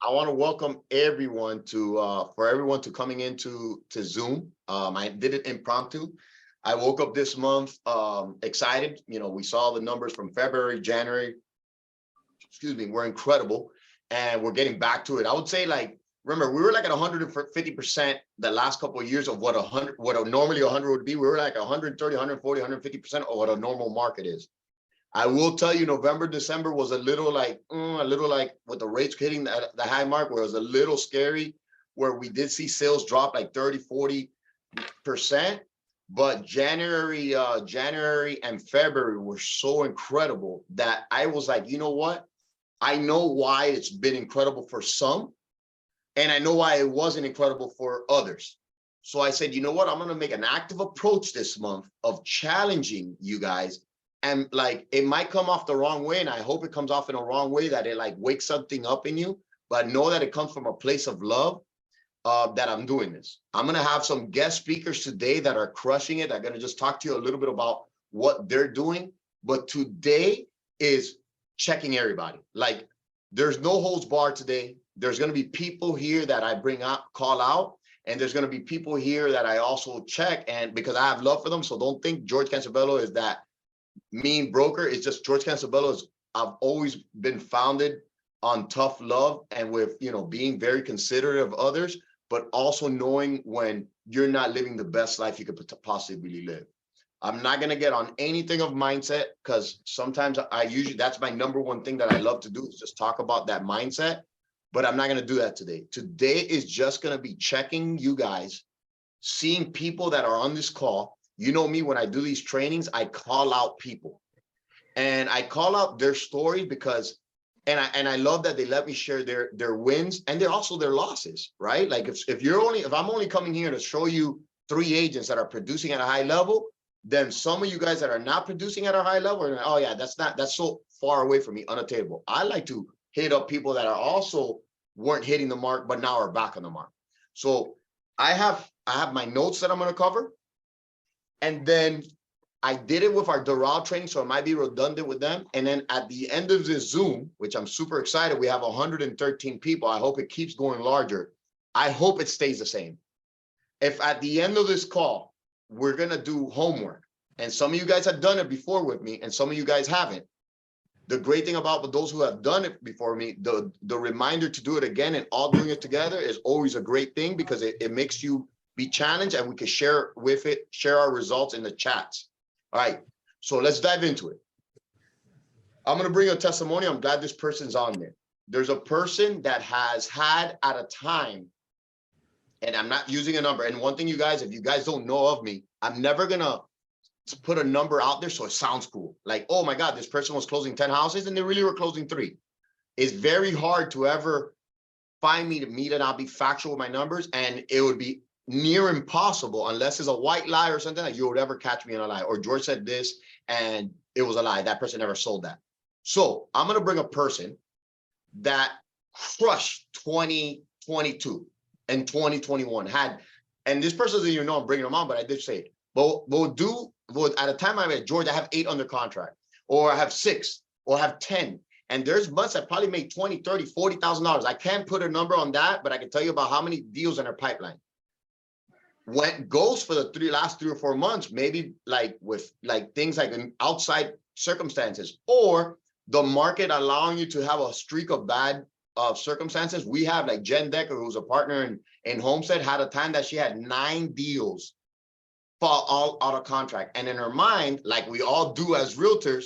I want to welcome everyone for everyone to coming into Zoom. I did it impromptu. I woke up this month excited. We saw the numbers from February, January, excuse me, were incredible, and we're getting back to it. I would say, like, remember, we were like at 150% the last couple of years of what normally 100 would be. We were like 130, 140, 150% of what a normal market is. I will tell you, November, December was a little like with the rates hitting the high mark, where it was a little scary, where we did see sales drop like 30, 40%. But January and February were so incredible that I was like, you know what? I know why it's been incredible for some, and I know why it wasn't incredible for others. So I said, you know what? I'm going to make an active approach this month of challenging you guys. And like, it might come off the wrong way, and I hope it comes off in a wrong way, that it like wakes something up in you, but know that it comes from a place of love, that I'm doing this. I'm going to have some guest speakers today that are crushing it. I'm going to just talk to you a little bit about what they're doing. But today is checking everybody. Like, there's no holds barred today. There's going to be people here that I call out, and there's going to be people here that I also check, and because I have love for them. So don't think George Canciobello is that mean broker. It's just George Canciobello I've always been founded on tough love, and with, being very considerate of others, but also knowing when you're not living the best life you could possibly live. I'm not going to get on anything of mindset, because sometimes that's my number one thing that I love to do, is just talk about that mindset. But I'm not going to do that today. Today is just going to be checking you guys, seeing people that are on this call. You know me, when I do these trainings, I call out people, and I call out their stories because, and I love that they let me share their wins and also their losses, right? Like, if I'm only coming here to show you 3 agents that are producing at a high level, then some of you guys that are not producing at a high level are like, oh yeah, that's so far away from me, unattainable. I like to hit up people that are also weren't hitting the mark, but now are back on the mark. So I have my notes that I'm going to cover. And then I did it with our Doral training, so it might be redundant with them. And then at the end of this Zoom, which I'm super excited, we have 113 people. I hope it keeps going larger. I hope it stays the same. If at the end of this call, we're going to do homework, and some of you guys have done it before with me, and some of you guys haven't. The great thing about those who have done it before me, the reminder to do it again and all doing it together is always a great thing, because it makes you be challenged, and we can share our results in the chats. All right, so let's dive into it. I'm going to bring a testimony. I'm glad this person's on there. There's a person that has had at a time, and I'm not using a number. And one thing, you guys, if you guys don't know of me, I'm never going to put a number out there so it sounds cool. Like, oh my God, this person was closing 10 houses and they really were closing 3. It's very hard to ever find me to meet and I'll be factual with my numbers, and it would be near impossible, unless it's a white lie or something, that you would ever catch me in a lie, or George said this and it was a lie. That person never sold that. So I'm going to bring a person that crushed 2022 and 2021 and this person doesn't even know I'm bringing them on, but I did say it. But at a time I'm at George, I have 8 under contract, or I have 6, or I have 10. And there's months I probably make $20,000, $30,000, $40,000. I can't put a number on that, but I can tell you about how many deals in our pipeline. When it goes for the last 3 or 4 months, maybe like with like things like outside circumstances, or the market allowing you to have a streak of bad circumstances. We have like Jen Decker, who's a partner in Homestead, had a time that she had 9 deals fall all out of contract. And in her mind, like we all do as realtors,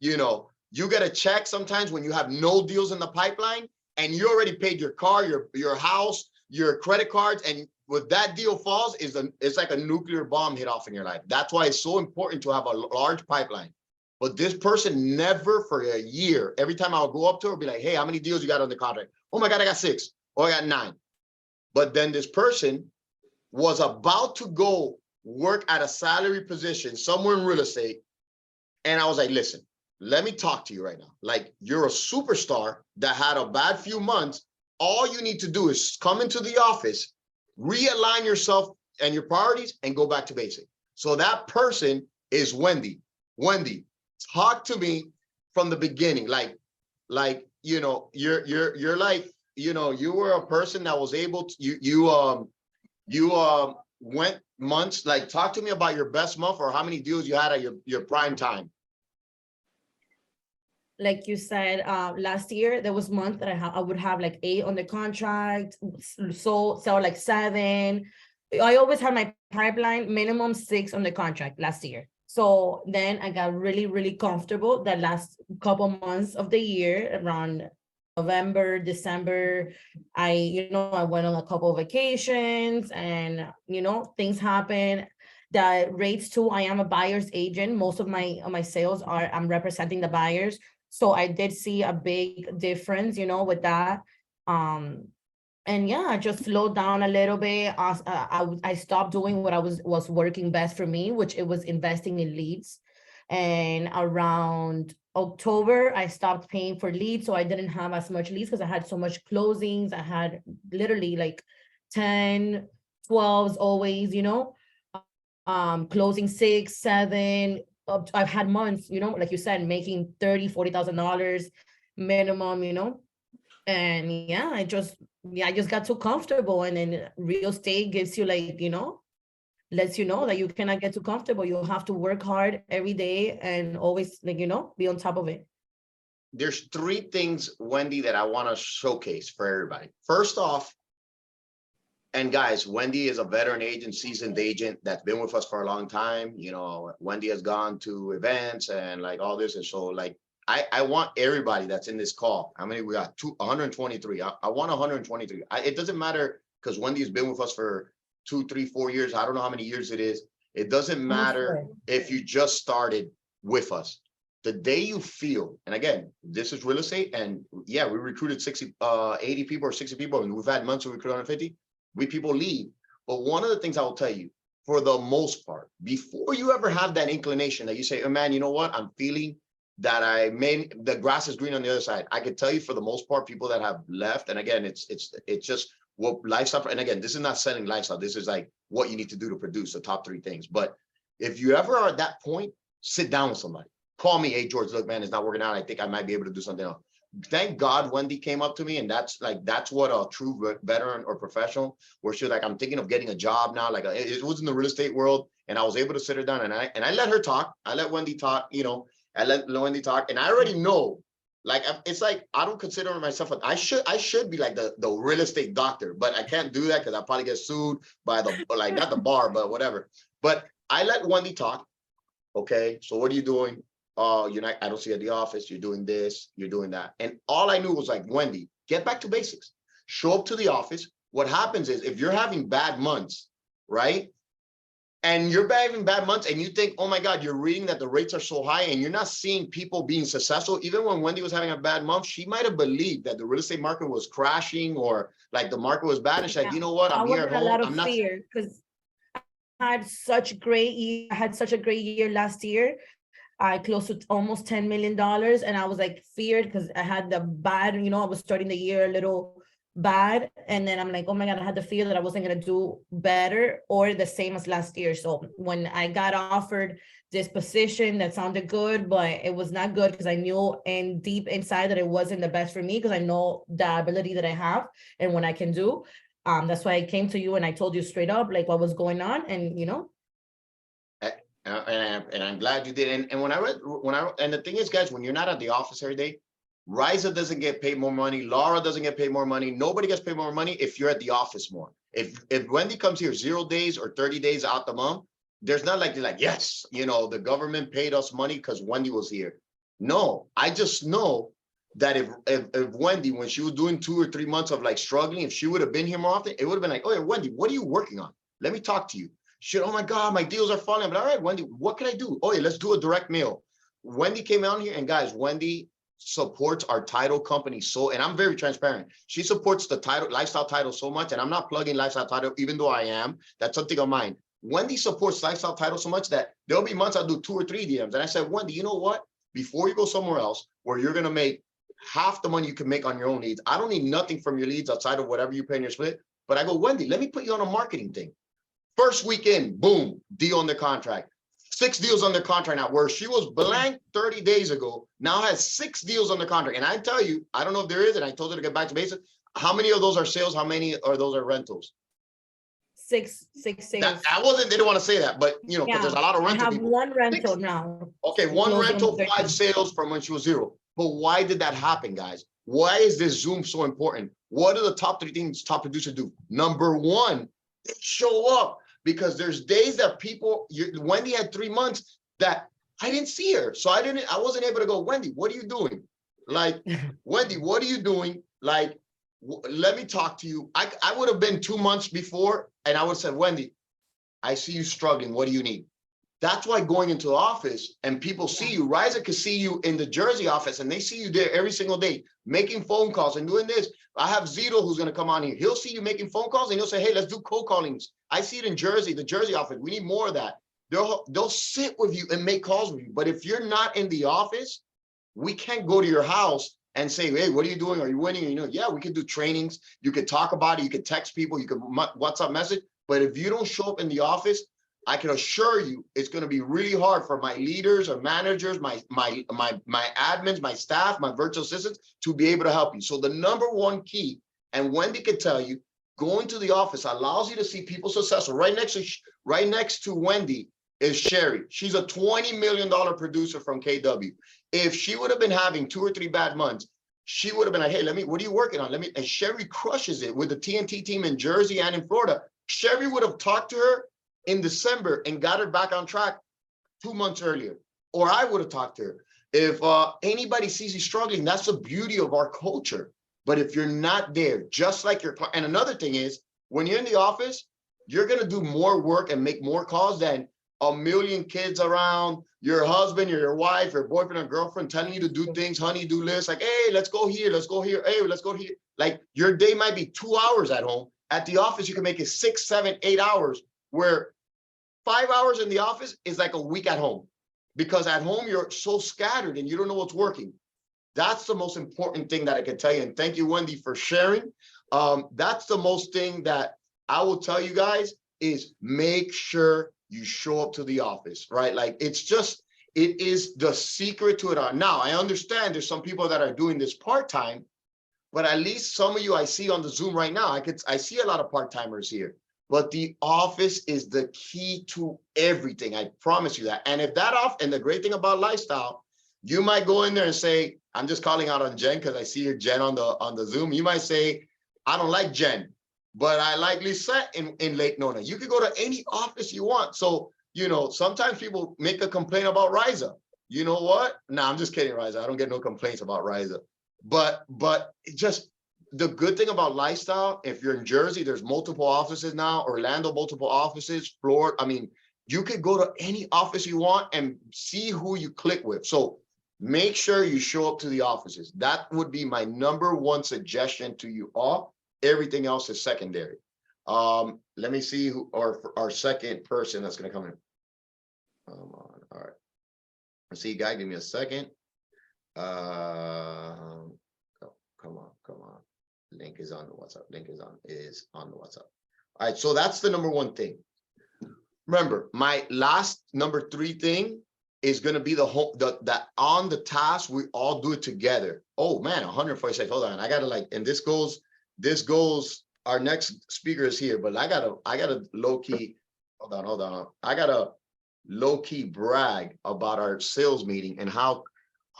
you get a check sometimes when you have no deals in the pipeline, and you already paid your car, your house, your credit cards, and with that deal falls, it's like a nuclear bomb hit off in your life. That's why it's so important to have a large pipeline. But this person never, for a year, every time I'll go up to her, be like, hey, how many deals you got on the contract? Oh my God, I got 6, or I got 9. But then this person was about to go work at a salary position somewhere in real estate. And I was like, listen, let me talk to you right now. Like, you're a superstar that had a bad few months. All you need to do is come into the office, realign yourself and your priorities, and go back to basic. So that person is Wendy. Wendy, talk to me from the beginning. Like, you're like you were a person that was able to, you went months, like talk to me about your best month or how many deals you had at your prime time. Like you said, last year there was month that I would have like 8 on the contract, so sell like 7. I always had my pipeline minimum 6 on the contract last year. So then I got really, really comfortable that last couple months of the year, around November, December. I went on a couple of vacations, and things happen. The rates too. I am a buyer's agent. Most of my sales are, I'm representing the buyers. So I did see a big difference, with that. Um, and yeah, I just slowed down a little bit. I stopped doing what was working best for me, which it was investing in leads. And around October, I stopped paying for leads, so I didn't have as much leads because I had so much closings. I had literally like 10, 12s always, closing 6, 7. I've had months, like you said, making $30,000, $40,000 minimum, and I just got too comfortable. And then real estate gives you, like, lets you know that you cannot get too comfortable. You have to work hard every day and always, like, be on top of it. There's 3 things, Wendy, that I want to showcase for everybody. First off, and guys, Wendy is a veteran agent, seasoned agent that's been with us for a long time. Wendy has gone to events and like all this. And so like, I want everybody that's in this call. How many we got? 123. I want 123. It doesn't matter, because Wendy's been with us for 2, 3, 4 years. I don't know how many years it is. It doesn't matter if you just started with us. The day you feel, and again, this is real estate, and yeah, we recruited 60, 80 people or 60 people, and we've had months where we recruit 150. People leave. But one of the things I will tell you, for the most part, before you ever have that inclination that you say, oh man, you know what, I'm feeling that the grass is green on the other side. I can tell you, for the most part, people that have left, and again, it's just what lifestyle, and again, this is not selling lifestyle, this is like what you need to do to produce the top 3 things. But if you ever are at that point, sit down with somebody, call me, hey George, look man, it's not working out, I think I might be able to do something else. Thank God Wendy came up to me, and that's what a true veteran or professional, where she's like, I'm thinking of getting a job now. Like, it was in the real estate world, and I was able to sit her down, and I let her talk. I let Wendy talk, I let Wendy talk, and I already know, like, it's like, I don't consider myself, I should be like the real estate doctor, but I can't do that because I probably get sued by like, not the bar, but whatever. But I let Wendy talk. Okay, so what are you doing? Oh, I don't see you at the office. You're doing this, you're doing that. And all I knew was like, Wendy, get back to basics. Show up to the office. What happens is, if you're having bad months, right? And you're having bad months and you think, oh my God, you're reading that the rates are so high and you're not seeing people being successful. Even when Wendy was having a bad month, she might have believed that the real estate market was crashing, or like the market was bad. And she's like, you know what? I'm here at home. I was in a lot of I'm not. fear because I had such a great year last year. I closed to almost $10 million. And I was like feared because I had the bad, I was starting the year a little bad. And then I'm like, oh my God, I had the fear that I wasn't going to do better or the same as last year. So when I got offered this position that sounded good, but it was not good, because I knew deep inside that it wasn't the best for me, because I know the ability that I have and what I can do. That's why I came to you and I told you straight up like what was going on. And And I'm glad you did. And and the thing is, guys, when you're not at the office every day, Riza doesn't get paid more money. Laura doesn't get paid more money. Nobody gets paid more money if you're at the office more. If Wendy comes here 0 days or 30 days out the month, there's not like, yes, the government paid us money because Wendy was here. No, I just know that if Wendy, when she was doing 2 or 3 months of like struggling, if she would have been here more often, it would have been like, oh yeah, Wendy, what are you working on? Let me talk to you. Shit, oh my God, my deals are falling. But all right, Wendy, what can I do? Oh yeah, let's do a direct mail. Wendy came out here, and guys, Wendy supports our title company. And I'm very transparent. She supports the title, lifestyle title, so much. And I'm not plugging lifestyle title, even though I am. That's something of mine. Wendy supports lifestyle title so much that there'll be months I'll do 2 or 3 DMs. And I said, Wendy, you know what? Before you go somewhere else where you're going to make half the money you can make on your own leads, I don't need nothing from your leads outside of whatever you pay in your split. But I go, Wendy, let me put you on a marketing thing. First weekend, boom, deal on the contract. 6 deals under contract now, where she was blank 30 days ago, now has 6 deals under contract. And I tell you, I don't know if there is, and I told her to get back to basics. how many of those are sales? How many are those are rentals? Six sales. Didn't want to say that, but you know, because there's a lot of rental I have people. one rental Six. now. Okay, one Closing rental, on the 5 13th. sales from when she was 0. But why did that happen, guys? Why is this Zoom so important? What are the top 3 things top producers do? Number 1, they show up, because there's days that people, Wendy had 3 months that I didn't see her. So I wasn't able to go, Wendy, what are you doing? Like, Wendy, what are you doing? Like, let me talk to you. I would have been 2 months before, and I would have said, Wendy, I see you struggling. What do you need? That's why going into the office and people see you, Riza could see you in the Jersey office, and they see you there every single day, making phone calls and doing this. I have Zito who's going to come on here. He'll see you making phone calls and he'll say, hey, let's do cold callings. I see it in Jersey, the Jersey office. We need more of that. They'll sit with you and make calls with you. But if you're not in the office, we can't go to your house and say, hey, what are you doing? Are you winning? You know, yeah, we could do trainings. You could talk about it. You could text people. You could WhatsApp message. But if you don't show up in the office, I can assure you it's going to be really hard for my leaders or managers, my admins, my staff, my virtual assistants to be able to help you. So the number 1 key, and Wendy could tell you, going to the office allows you to see people successful. Right next to Wendy is Sherry. She's a $20 million producer from KW. If she would have been having 2 or 3 bad months, she would have been like, hey, what are you working on? And Sherry crushes it with the TNT team in Jersey and in Florida. Sherry would have talked to her in December and got her back on track 2 months earlier, or I would have talked to her. If anybody sees you struggling, that's the beauty of our culture. But if you're not there, just like and another thing is, when you're in the office, you're going to do more work and make more calls than a million kids around, your husband, your wife, your boyfriend or girlfriend telling you to do things, honey, do lists, like, hey, let's go here, let's go here, hey, let's go here. Like, your day might be 2 hours at home. At the office, you can make it 6, 7, 8 hours, where 5 hours in the office is like a week at home, because at home you're so scattered and you don't know what's working. That's the most important thing that I can tell you. And thank you, Wendy, for sharing. That's the most thing that I will tell you guys is make sure you show up to the office, right? Like, it is the secret to it all. Now, I understand there's some people that are doing this part-time, but at least some of you I see on the Zoom right now, I see a lot of part-timers here. But the office is the key to everything. I promise you that. And if that and the great thing about lifestyle, you might go in there and say, I'm just calling out on Jen because I see your Jen on the Zoom. You might say, I don't like Jen, but I like Lisette in Lake Nona. You could go to any office you want. So, you know, sometimes people make a complaint about Riza. You know what? No, I'm just kidding, Riza. I don't get no complaints about Riza. But just the good thing about lifestyle, if you're in Jersey, there's multiple offices now, Orlando, multiple offices, Florida. I mean, you could go to any office you want and see who you click with. So make sure you show up to the offices. That would be my number 1 suggestion to you all. Everything else is secondary. Let me see who our second person that's going to come in. Come on. All right. I see you guys. Give me a second. Come on. Link is on the WhatsApp. Link is on the WhatsApp. All right. So that's the number 1 thing. Remember, my last number 3 thing is going to be that on the task, we all do it together. Oh man, 146. Hold on. I got to and this goes, our next speaker is here, but I gotta low key, hold on. I gotta low key brag about our sales meeting and how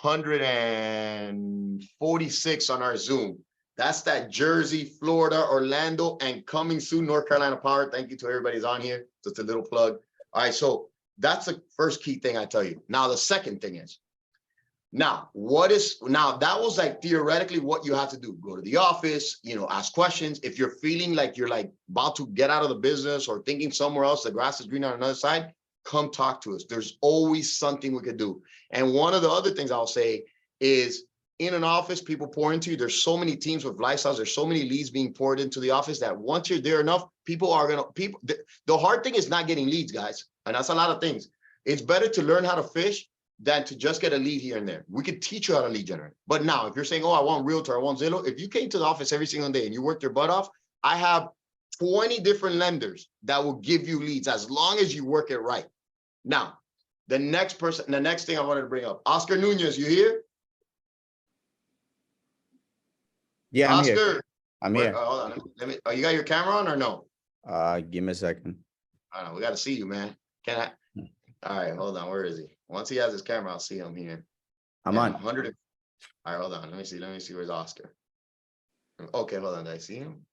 146 on our Zoom. That's that Jersey, Florida, Orlando, and coming soon, North Carolina Power. Thank you to everybody who's on here. Just a little plug. All right, so that's the first key thing I tell you. Now, the second thing is, now that was like theoretically what you have to do. Go to the office, you know, ask questions. If you're feeling like you're like about to get out of the business or thinking somewhere else, the grass is green on another side, come talk to us. There's always something we could do. And one of the other things I'll say is, in an office, people pour into you. There's so many teams with lifestyles. There's so many leads being poured into the office that once you're there enough, the hard thing is not getting leads, guys. And that's a lot of things. It's better to learn how to fish than to just get a lead here and there. We could teach you how to lead generate. But now, if you're saying, oh, I want Realtor, I want Zillow, if you came to the office every single day and you worked your butt off, I have 20 different lenders that will give you leads as long as you work it right. Now, the next thing I wanted to bring up, Oscar Nunez, you here? Yeah, I'm Oscar, here. I'm Where, here. hold on. Let me. Oh, you got your camera on or no? Give me a second. I don't know. We got to see you, man. Can I? All right, hold on. Where is he? Once he has his camera, I'll see him here. I'm Yeah, on. 100. All right, hold on. Let me see. Let me see. Where's Oscar? Okay, hold on. Did I see him?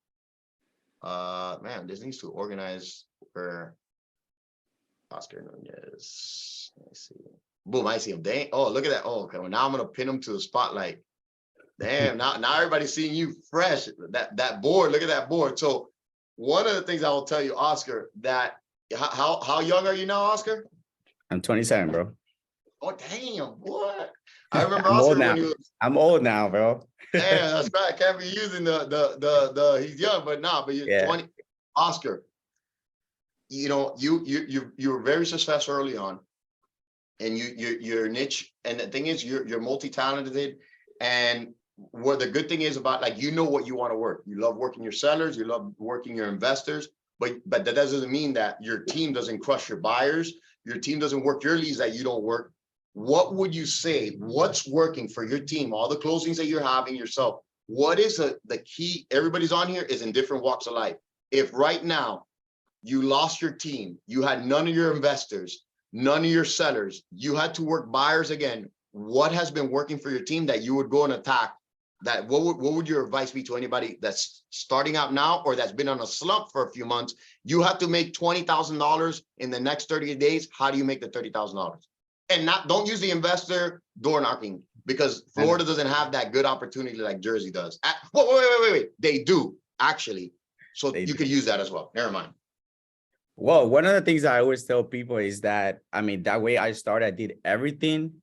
Man, this needs to organize for Oscar Nunez. Let me see. Boom, I see him. Dang. Oh, look at that. Oh, okay. Well, now I'm gonna pin him to the spotlight. Damn. Now everybody's seeing you fresh. That board. Look at that board. So one of the things I will tell you, Oscar, that how young are you now, Oscar? I'm 27, bro. Oh, damn, boy. I remember I'm Oscar old now. when he was. I'm old now, bro. Yeah, that's right. I can't be using the he's young, but nah, but you're Yeah. 20. Oscar, you know, you were very successful early on, and you're niche. And the thing is, you're multi-talented. And what the good thing is about, like, you know what you want to work. You love working your sellers, you love working your investors, but that doesn't mean that your team doesn't crush your buyers, your team doesn't work your leads that you don't work. What would you say? What's working for your team? All the closings that you're having yourself. What is the key? Everybody's on here is in different walks of life. If right now you lost your team, you had none of your investors, none of your sellers, you had to work buyers again, what has been working for your team that you would go and attack? That what would your advice be to anybody that's starting out now or that's been on a slump for a few months? You have to make $20,000 in the next 30 days. How do you make the $30,000? And don't use the investor door knocking, because Florida doesn't have that good opportunity like Jersey does. Wait. They do, actually. So you could use that as well. Never mind. Well, one of the things I always tell people is that, I mean, that way I started, I did everything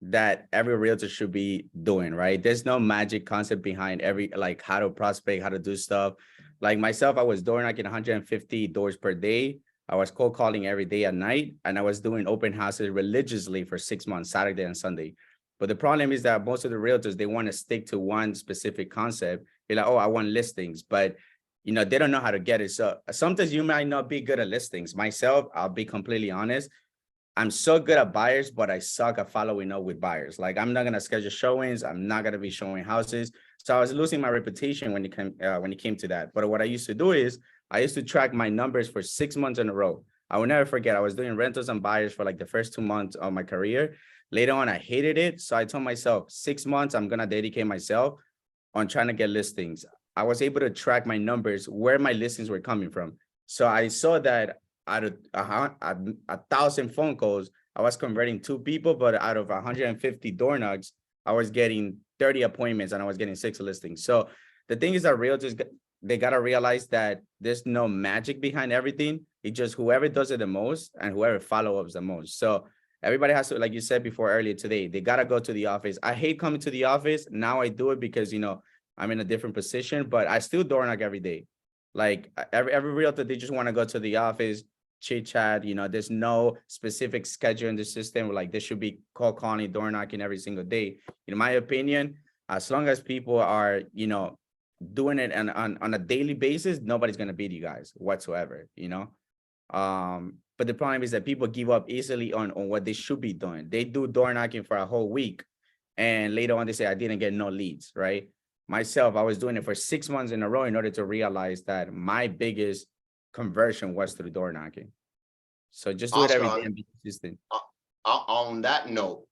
that every realtor should be doing, right? There's no magic concept behind like how to prospect, how to do stuff. Like myself, I was door knocking 150 doors per day. I was cold calling every day at night, and I was doing open houses religiously for 6 months, Saturday and Sunday. But the problem is that most of the realtors, they want to stick to one specific concept. They're like, oh, I want listings, but you know, they don't know how to get it. So sometimes you might not be good at listings. Myself, I'll be completely honest, I'm so good at buyers, but I suck at following up with buyers. Like, I'm not gonna schedule showings. I'm not gonna be showing houses. So I was losing my reputation when it came to that. But what I used to do is I used to track my numbers for 6 months in a row. I will never forget. I was doing rentals and buyers for like the first 2 months of my career. Later on, I hated it. So I told myself, 6 months, I'm gonna dedicate myself on trying to get listings. I was able to track my numbers, where my listings were coming from. So I saw that out of 1,000 phone calls, I was converting 2 people, but out of 150 door knocks, I was getting 30 appointments and I was getting 6 listings. So the thing is that realtors, they got to realize that there's no magic behind everything. It's just whoever does it the most and whoever follow-ups the most. So everybody has to, like you said before earlier today, they got to go to the office. I hate coming to the office. Now I do it because, you know, I'm in a different position, but I still door knock every day. Like every realtor, they just want to go to the office, chit chat. You know, there's no specific schedule in the system. Like, there should be cold calling, door knocking every single day. In my opinion, as long as people are, you know, doing it on a daily basis, nobody's gonna beat you guys whatsoever. You know, but the problem is that people give up easily on what they should be doing. They do door knocking for a whole week, and later on they say, I didn't get no leads, right? Myself, I was doing it for 6 months in a row in order to realize that my biggest conversion was through door knocking. So just do it every day and be consistent. On that note,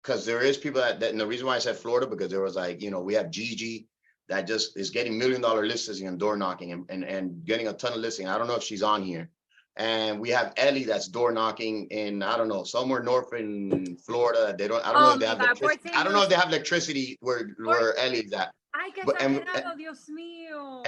because there is people that, and the reason why I said Florida, because there was, like, you know, we have Gigi that just is getting $1 million listings and door knocking and getting a ton of listing. I don't know if she's on here. And we have Ellie that's door knocking in, I don't know, somewhere north in Florida. They don't, I don't know if they have electricity. I don't know if they have electricity where Ellie's at. Ay, qué But, exagerado, Dios mío.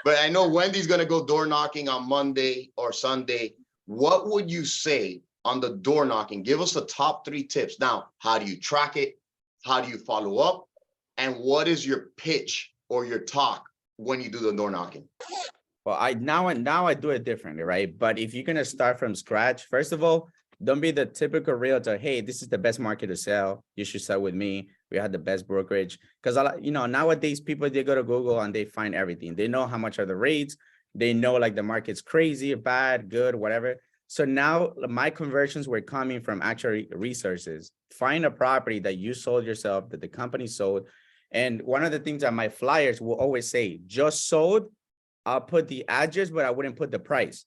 but I know Wendy's gonna go door knocking on Monday or Sunday. What would you say on the door knocking? Give us the top 3 tips. Now, how do you track it? How do you follow up? And what is your pitch or your talk when you do the door knocking? Well, now I do it differently, right? But if you're gonna start from scratch, first of all, don't be the typical realtor. Hey, this is the best market to sell. You should sell with me. We have the best brokerage. Because, you know, nowadays people, they go to Google and they find everything. They know how much are the rates. They know, like, the market's crazy, bad, good, whatever. So now my conversions were coming from actual resources. Find a property that you sold yourself, that the company sold, And one of the things that my flyers will always say, just sold, I'll put the address, but I wouldn't put the price.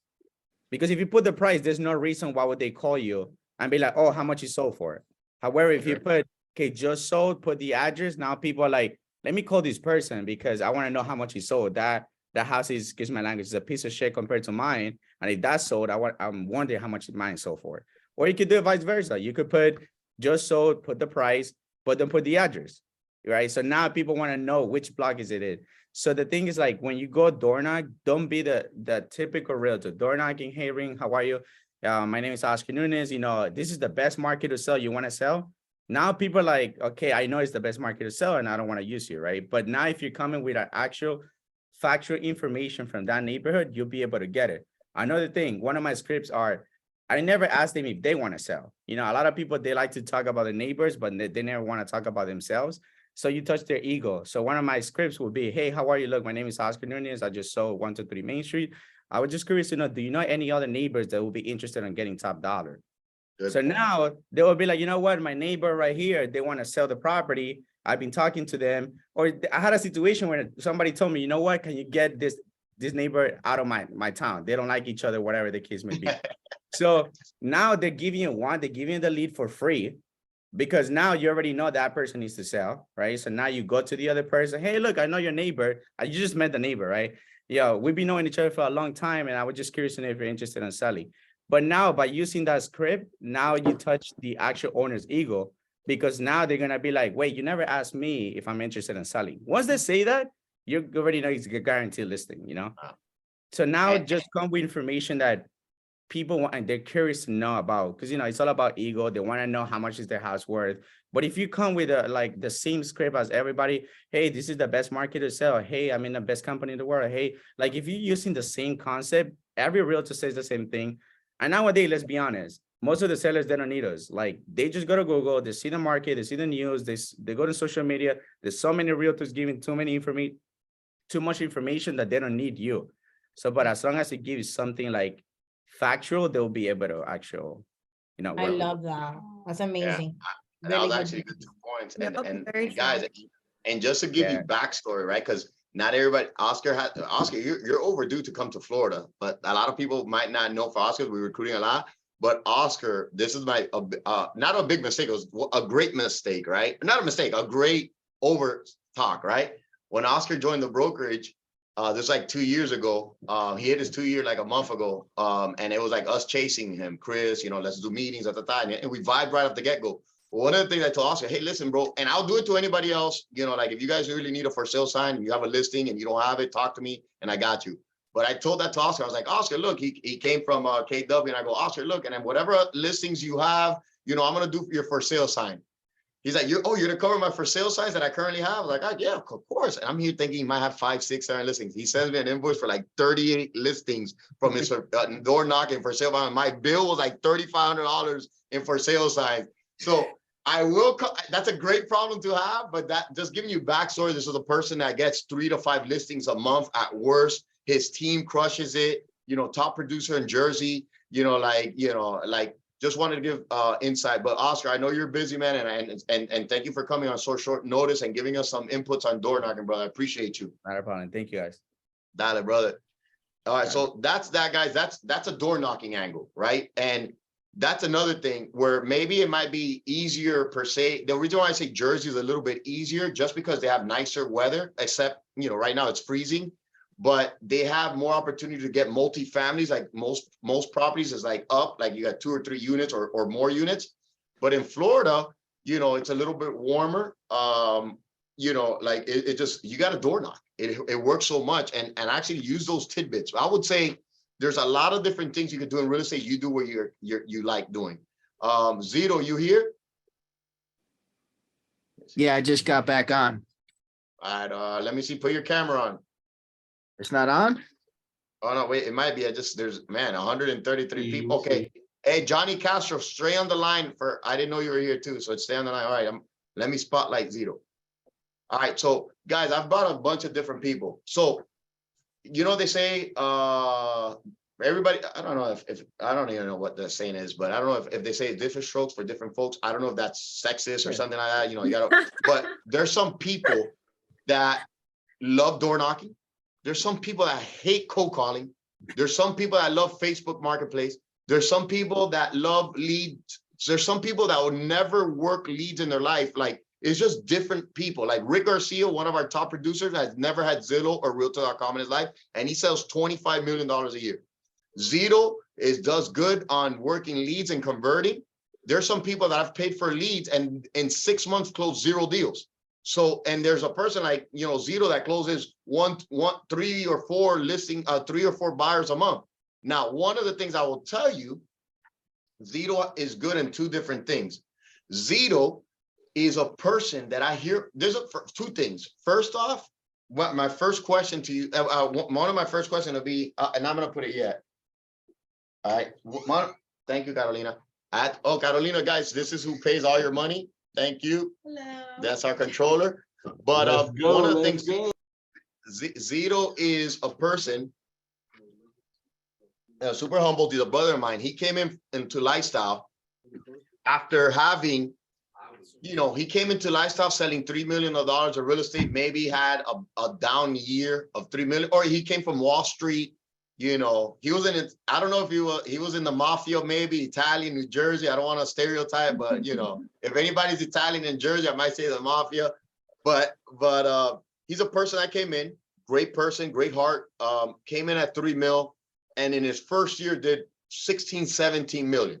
Because if you put the price, there's no reason why would they call you and be like, oh, how much you sold for it. However, if you put, okay, just sold, put the address, now people are like, let me call this person because I want to know how much he sold. That house is, excuse my language, is a piece of shit compared to mine. And if that's sold, I'm wondering how much mine sold for. Or you could do it vice versa. You could put just sold, put the price, but then put the address, right? So now people want to know which block is it in. So the thing is, like, when you go door knock, don't be the typical realtor. Door knocking, hey, ring, how are you? My name is Oscar Nunez. You know, this is the best market to sell. You want to sell? Now people are like, okay, I know it's the best market to sell and I don't want to use you, right? But now if you're coming with an actual factual information from that neighborhood, you'll be able to get it. Another thing, one of my scripts are, I never ask them if they want to sell. You know, a lot of people, they like to talk about the neighbors, but they never want to talk about themselves. So you touch their ego. So one of my scripts would be, hey, how are you? Look, my name is Oscar Nunez. I just sold 123 Main Street. I was just curious to know, do you know any other neighbors that will be interested in getting top dollar? Good so point. Now they will be like, you know what, my neighbor right here, they want to sell the property. I've been talking to them. Or I had a situation where somebody told me, you know what, can you get this neighbor out of my town? They don't like each other, whatever the case may be. So now they're giving you the lead for free, because now you already know that person needs to sell, right? So now you go to the other person. Hey, look, I know your neighbor. You just met the neighbor, right? Yeah, we've been knowing each other for a long time, and I was just curious to know if you're interested in selling. But now by using that script, now you touch the actual owner's ego, because now they're going to be like, wait, you never asked me if I'm interested in selling. Once they say that, you already know it's a guaranteed listing, you know? So now just come with information that people want and they're curious to know about, because, you know, it's all about ego. They want to know how much is their house worth. But if you come with like the same script as everybody, hey, this is the best market to sell. Hey, I'm in the best company in the world. Hey, like if you're using the same concept, every realtor says the same thing. And nowadays, let's be honest, most of the sellers, they don't need us. Like they just go to Google, they see the market, they see the news, they go to social media. There's so many realtors giving too much information that they don't need you. So, but as long as it gives something like factual, they'll be able to actual, you know, I love that. That's amazing. Yeah. That was actually good 2 points. And guys, and just to give you backstory, right? Because not everybody, Oscar, you're overdue to come to Florida, but a lot of people might not know. For Oscar, we're recruiting a lot, but Oscar, this is my, not a big mistake, it was a great mistake, right? Not a mistake, a great over talk, right? When Oscar joined the brokerage, this like 2 years ago, he hit his 2 year like a month ago, and it was like us chasing him, Chris, you know, let's do meetings at the time, and we vibed right off the get-go. One of the things I told Oscar, hey, listen, bro, and I'll do it to anybody else, you know, like if you guys really need a for sale sign and you have a listing and you don't have it, talk to me and I got you. But I told that to Oscar. I was like, Oscar, look, he came from KW, and I go, Oscar, look, and then whatever listings you have, you know, I'm gonna do your for sale sign. He's like, you're gonna cover my for sale signs that I currently have? I was like, yeah, of course. And I'm here thinking he might have 5, 6, 7 listings. He sends me an invoice for like 38 listings from his door knocking for sale. My bill was like $3,500 in for sale signs. So I will, that's a great problem to have, but that just giving you backstory. This is a person that gets 3 to 5 listings a month at worst. His team crushes it, you know, top producer in Jersey, you know, like, just wanted to give insight. But Oscar, I know you're busy, man, and thank you for coming on so short notice and giving us some inputs on door knocking, brother. I appreciate you. Not a problem. Thank you, guys. Dale, brother. All right, so that's that, guys. That's a door knocking angle, right? And that's another thing where maybe it might be easier per se. The reason why I say Jersey is a little bit easier, just because they have nicer weather, except, you know, right now it's freezing. But they have more opportunity to get multi-families. Like most properties is like up, like you got 2 or 3 units or more units. But in Florida, you know, it's a little bit warmer. You know, like it just, you got a door knock. It works so much, and actually use those tidbits. I would say there's a lot of different things you could do in real estate. You do what you like doing. Zito, you here? Yeah, I just got back on. All right, let me see. Put your camera on. It's not on? Oh no, wait, it might be. There's 133 people. Okay. Hey, Johnny Castro, stay on the line for, I didn't know you were here too. So stay on the line. All right, let me spotlight Zito. All right, so guys, I've brought a bunch of different people. So, you know, they say everybody, I don't know if I don't even know what the saying is, but I don't know if they say different strokes for different folks. I don't know if that's sexist or something like that. You know, you gotta, but there's some people that love door knocking. There's some people that hate cold calling. There's some people that love Facebook Marketplace. There's some people that love leads. There's some people that will never work leads in their life. Like, it's just different people. Like Rick Garcia, one of our top producers, has never had Zillow or Realtor.com in his life, and he sells $25 million a year. Zito does good on working leads and converting. There's some people that I've paid for leads and in 6 months closed 0 deals. So, and there's a person like, you know, Zito that closes 3 or 4 buyers a month. Now, one of the things I will tell you, Zito is good in 2 different things. Zito is a person that I hear, there's 2 things. First off, what my first question to you, one of my first questions will be, and I'm going to put it yet. All right. Thank you, Carolina. Carolina, guys, this is who pays all your money. Thank you. Hello. That's our controller. But one of the things, Zito is a person, super humble. He's a brother of mine. He came into lifestyle after having, you know, he came into lifestyle selling $3 million of real estate. Maybe had a down year of 3 million, or he came from Wall Street. You know, he was in it. I don't know if he was in the mafia, maybe Italian, New Jersey. I don't want to stereotype, but you know, if anybody's Italian in Jersey, I might say the mafia. But he's a person that came in, great person, great heart. Came in at 3 mil, and in his first year did 16, 17 million.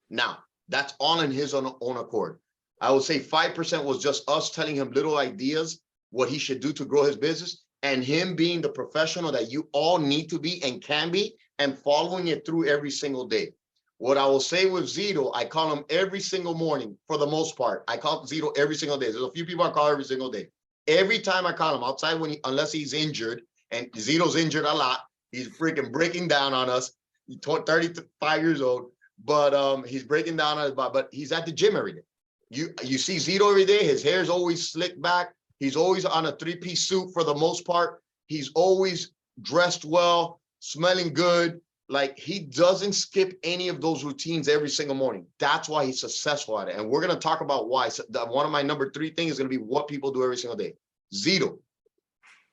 Now that's all in his own accord. I would say 5% was just us telling him little ideas, what he should do to grow his business, and him being the professional that you all need to be and can be, and following it through every single day. What I will say with Zito, I call him every single morning for the most part. I call Zito every single day. There's a few people I call every single day. Every time I call him outside, unless he's injured, and Zito's injured a lot, he's freaking breaking down on us. He's 35 years old, but he's breaking down on us, but he's at the gym every day. You see Zito every day. His hair is always slicked back. He's always on a 3-piece suit for the most part. He's always dressed well, smelling good. Like, he doesn't skip any of those routines every single morning. That's why he's successful at it. And we're going to talk about why. So one of my number 3 things is going to be what people do every single day. Zito,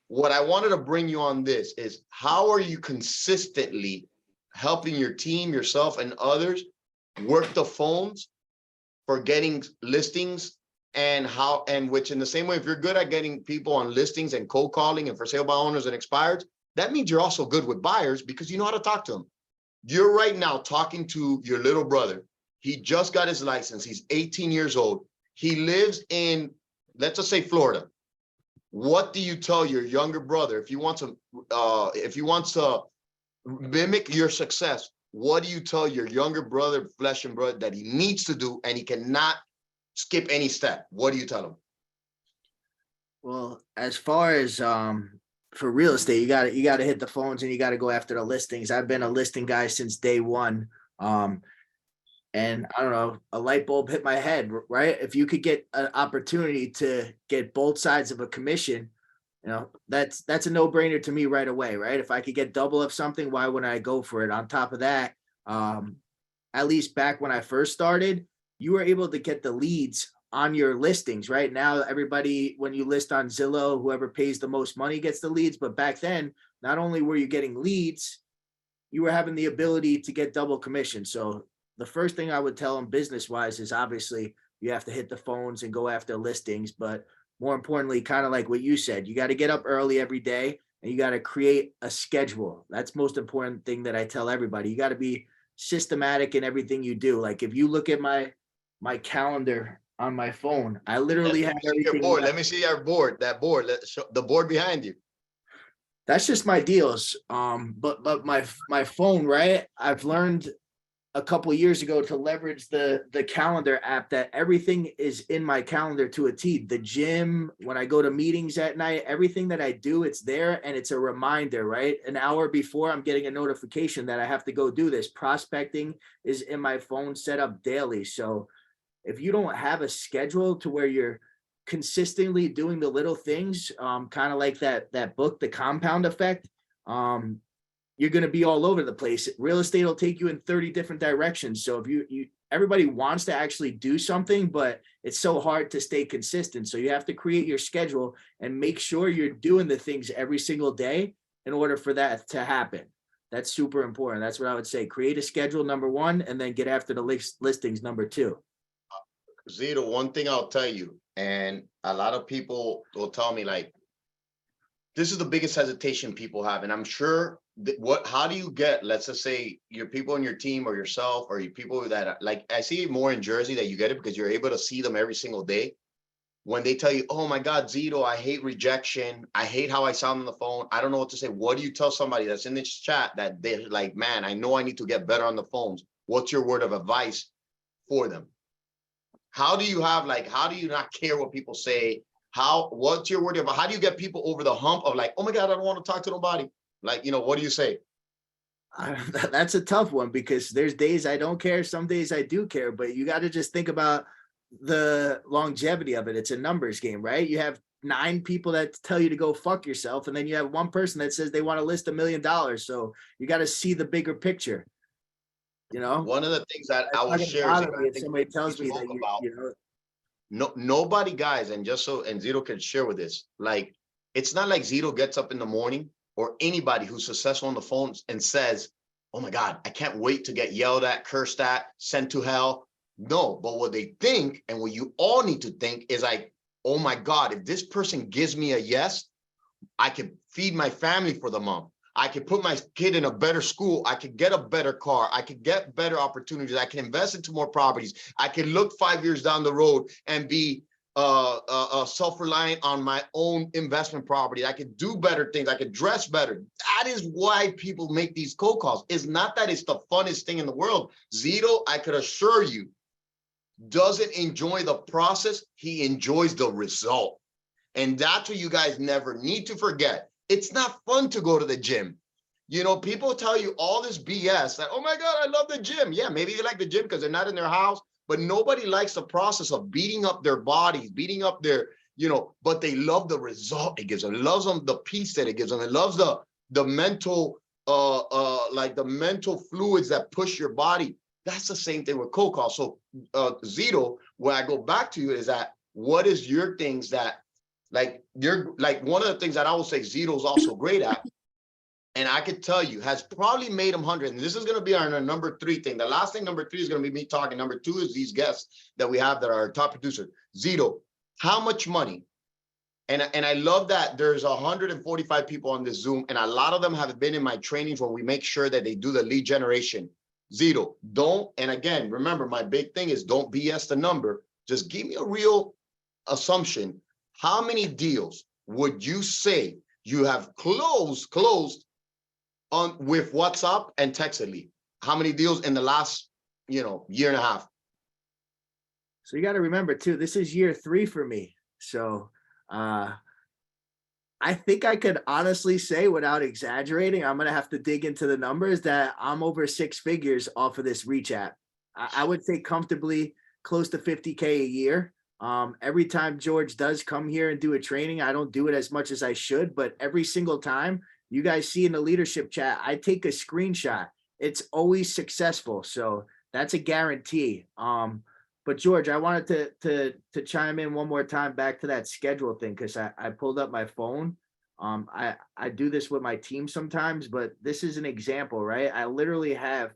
what I wanted to bring you on this is, how are you consistently helping your team, yourself, and others work the phones for getting listings? And which in the same way, if you're good at getting people on listings and cold calling and for sale by owners and expireds, that means you're also good with buyers because you know how to talk to them. You're right now talking to your little brother. He just got his license. He's 18 years old. He lives in, let's just say, Florida. What do you tell your younger brother if you want to mimic your success? What do you tell your younger brother, flesh and blood, that he needs to do and he cannot skip any step? What do you tell him? Well, as far as for real estate, you gotta hit the phones and you gotta go after the listings. I've been a listing guy since day one. And I don't know, a light bulb hit my head, right? If you could get an opportunity to get both sides of a commission, you know, that's a no-brainer to me right away, right? If I could get double of something, why wouldn't I go for it? On top of that, at least back when I first started, you were able to get the leads on your listings. Right now, everybody, when you list on Zillow, whoever pays the most money gets the leads. But back then, not only were you getting leads, you were having the ability to get double commission. So the first thing I would tell them business-wise is, obviously you have to hit the phones and go after listings. But more importantly, kind of like what you said, you got to get up early every day and you got to create a schedule. That's the most important thing that I tell everybody. You got to be systematic in everything you do. Like, if you look at my calendar on my phone, I literally have everything. Let me see your board. That board. Let's show the board behind you. That's just my deals. But my phone, right? I've learned a couple of years ago to leverage the calendar app, that everything is in my calendar to a T. The gym, when I go to meetings at night, everything that I do, it's there, and it's a reminder, right? An hour before, I'm getting a notification that I have to go do this. Prospecting is in my phone, set up daily. So if you don't have a schedule to where you're consistently doing the little things, kind of like that book, The Compound Effect, you're going to be all over the place. Real estate will take you in 30 different directions. So if everybody wants to actually do something, but it's so hard to stay consistent. So you have to create your schedule and make sure you're doing the things every single day in order for that to happen. That's super important. That's what I would say. Create a schedule, number one, and then get after the listings, number two. Zito, one thing I'll tell you, and a lot of people will tell me, like, this is the biggest hesitation people have. And I'm sure how do you get, let's just say, your people on your team or yourself or your people that, like, I see it more in Jersey that you get it because you're able to see them every single day. When they tell you, oh my God, Zito, I hate rejection. I hate how I sound on the phone. I don't know what to say. What do you tell somebody that's in this chat that they're like, man, I know I need to get better on the phones. What's your word of advice for them? How do you not care what people say? What's your word of, how do you get people over the hump of like, oh my God, I don't want to talk to nobody? Like, what do you say? That's a tough one because there's days I don't care. Some days I do care, but you got to just think about the longevity of it. It's a numbers game, right? You have 9 people that tell you to go fuck yourself. And then you have one person that says they want to list $1 million. So you got to see the bigger picture. One of the things that I will share is if somebody tells me that nobody, guys, and Zito can share with this. Like, it's not like Zito gets up in the morning or anybody who's successful on the phones and says, oh my God, I can't wait to get yelled at, cursed at, sent to hell. No, but what they think and what you all need to think is like, oh my God, if this person gives me a yes, I can feed my family for the month. I could put my kid in a better school. I could get a better car. I could get better opportunities. I can invest into more properties. I can look 5 years down the road and be self-reliant on my own investment property. I could do better things. I could dress better. That is why people make these cold calls. It's not that it's the funnest thing in the world. Zito, I could assure you, doesn't enjoy the process. He enjoys the result. And that's what you guys never need to forget. It's not fun to go to the gym. People tell you all this BS that, oh my God, I love the gym. Yeah, maybe they like the gym because they're not in their house, but nobody likes the process of beating up their bodies, beating up their, but they love the result it gives them. It loves them the peace that it gives them. It loves the mental, like the mental fluids that push your body. That's the same thing with cold calls. So Zito, where I go back to you is that, what is your things that, like, you're like, one of the things that I will say Zito's also great at, and I could tell you has probably made him 100. And this is going to be our number 3 thing. The last thing, number 3, is going to be me talking. Number 2 is these guests that we have that are our top producers. Zito, how much money? And I love that there's 145 people on this Zoom, and a lot of them have been in my trainings where we make sure that they do the lead generation. Zito, and again, remember, my big thing is don't BS the number. Just give me a real assumption. How many deals would you say you have closed on with WhatsApp and textedly? How many deals in the last, year and a half? So you got to remember too, this is year 3 for me. So I think I could honestly say, without exaggerating, I'm going to have to dig into the numbers, that I'm over 6 figures off of this Reach app. I would say comfortably close to 50K a year. Every time George does come here and do a training, I don't do it as much as I should, but every single time you guys see in the leadership chat, I take a screenshot. It's always successful. So that's a guarantee. But George, I wanted to chime in one more time back to that schedule thing, because I pulled up my phone. I do this with my team sometimes, but this is an example, right? I literally have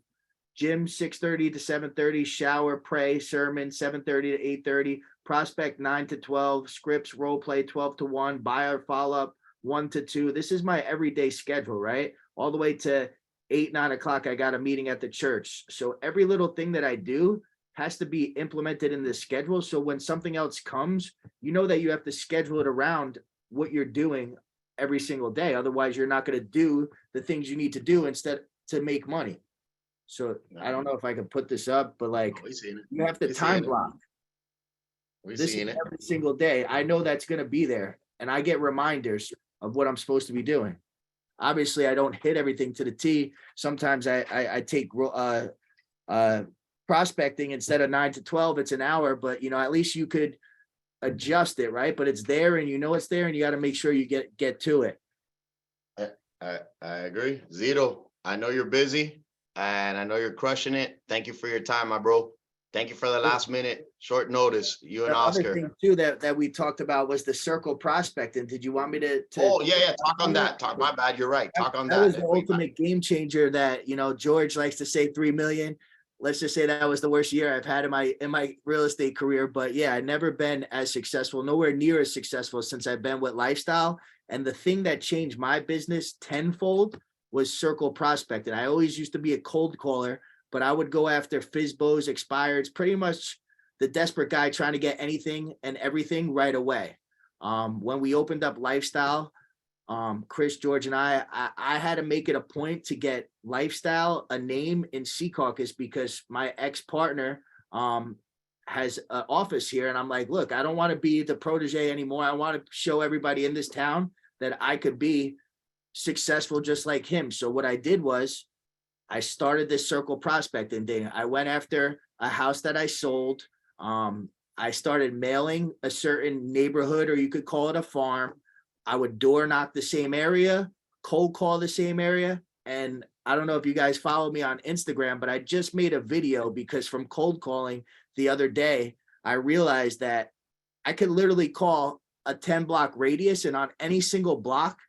gym 6:30 to 7:30, shower, pray, sermon 7:30 to 8:30, prospect 9 to 12, scripts, role play 12 to 1, buyer follow-up 1 to 2. This is my everyday schedule, right? All the way to 8, 9 o'clock, I got a meeting at the church. So every little thing that I do has to be implemented in the schedule. So when something else comes, you know that you have to schedule it around what you're doing every single day. Otherwise, you're not going to do the things you need to do instead to make money. So I don't know if I can put this up, but like, you have to time block. This is every single day. I know that's going to be there, and I get reminders of what I'm supposed to be doing. Obviously, I don't hit everything to the T. Sometimes I take prospecting instead of 9 to 12. It's an hour, but at least you could adjust it, right? But it's there, and it's there, and you got to make sure you get to it. I agree. Zito, I know you're busy and I know you're crushing it. Thank you for your time, my bro. Thank you for the last minute, short notice, you and The other Oscar. thing too that we talked about was the circle prospecting. Did you want me to? Oh, yeah, talk on that. My bad, you're right. Talk on that. That was the ultimate game changer that, George likes to say 3 million. Let's just say that was the worst year I've had in my real estate career. But yeah, I've never been as successful, nowhere near as successful since I've been with lifestyle. And the thing that changed my business tenfold was circle prospecting. I always used to be a cold caller, but I would go after FSBOs, expireds, pretty much the desperate guy trying to get anything and everything right away. When we opened up lifestyle, Chris, George, and I had to make it a point to get lifestyle a name in Sea Caucus because my ex-partner has an office here. And I'm like, look, I don't want to be the protege anymore. I want to show everybody in this town that I could be successful just like him. So what I did was I started this circle prospecting thing. I went after a house that I sold. I started mailing a certain neighborhood, or you could call it a farm. I would door knock the same area, cold call the same area. And I don't know if you guys follow me on Instagram, but I just made a video because from cold calling the other day, I realized that I could literally call a 10-block radius, and on any single block,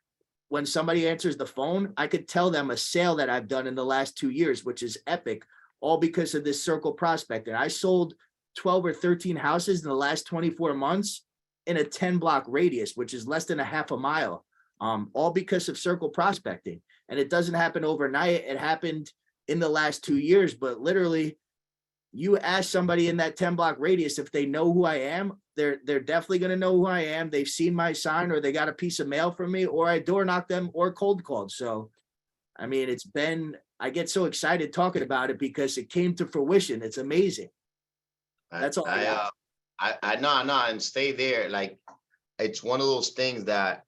when somebody answers the phone, I could tell them a sale that I've done in the last 2 years, which is epic, all because of this circle prospecting. I sold 12 or 13 houses in the last 24 months in a 10-block radius, which is less than a half a mile, all because of circle prospecting. And it doesn't happen overnight. It happened in the last 2 years, but literally you ask somebody in that 10-block radius if they know who I am, they're definitely going to know who I am. They've seen my sign, or they got a piece of mail from me, or I door knocked them or cold called. So, I mean, I get so excited talking about it because it came to fruition. It's amazing. That's all I got. No, and stay there. Like, it's one of those things that,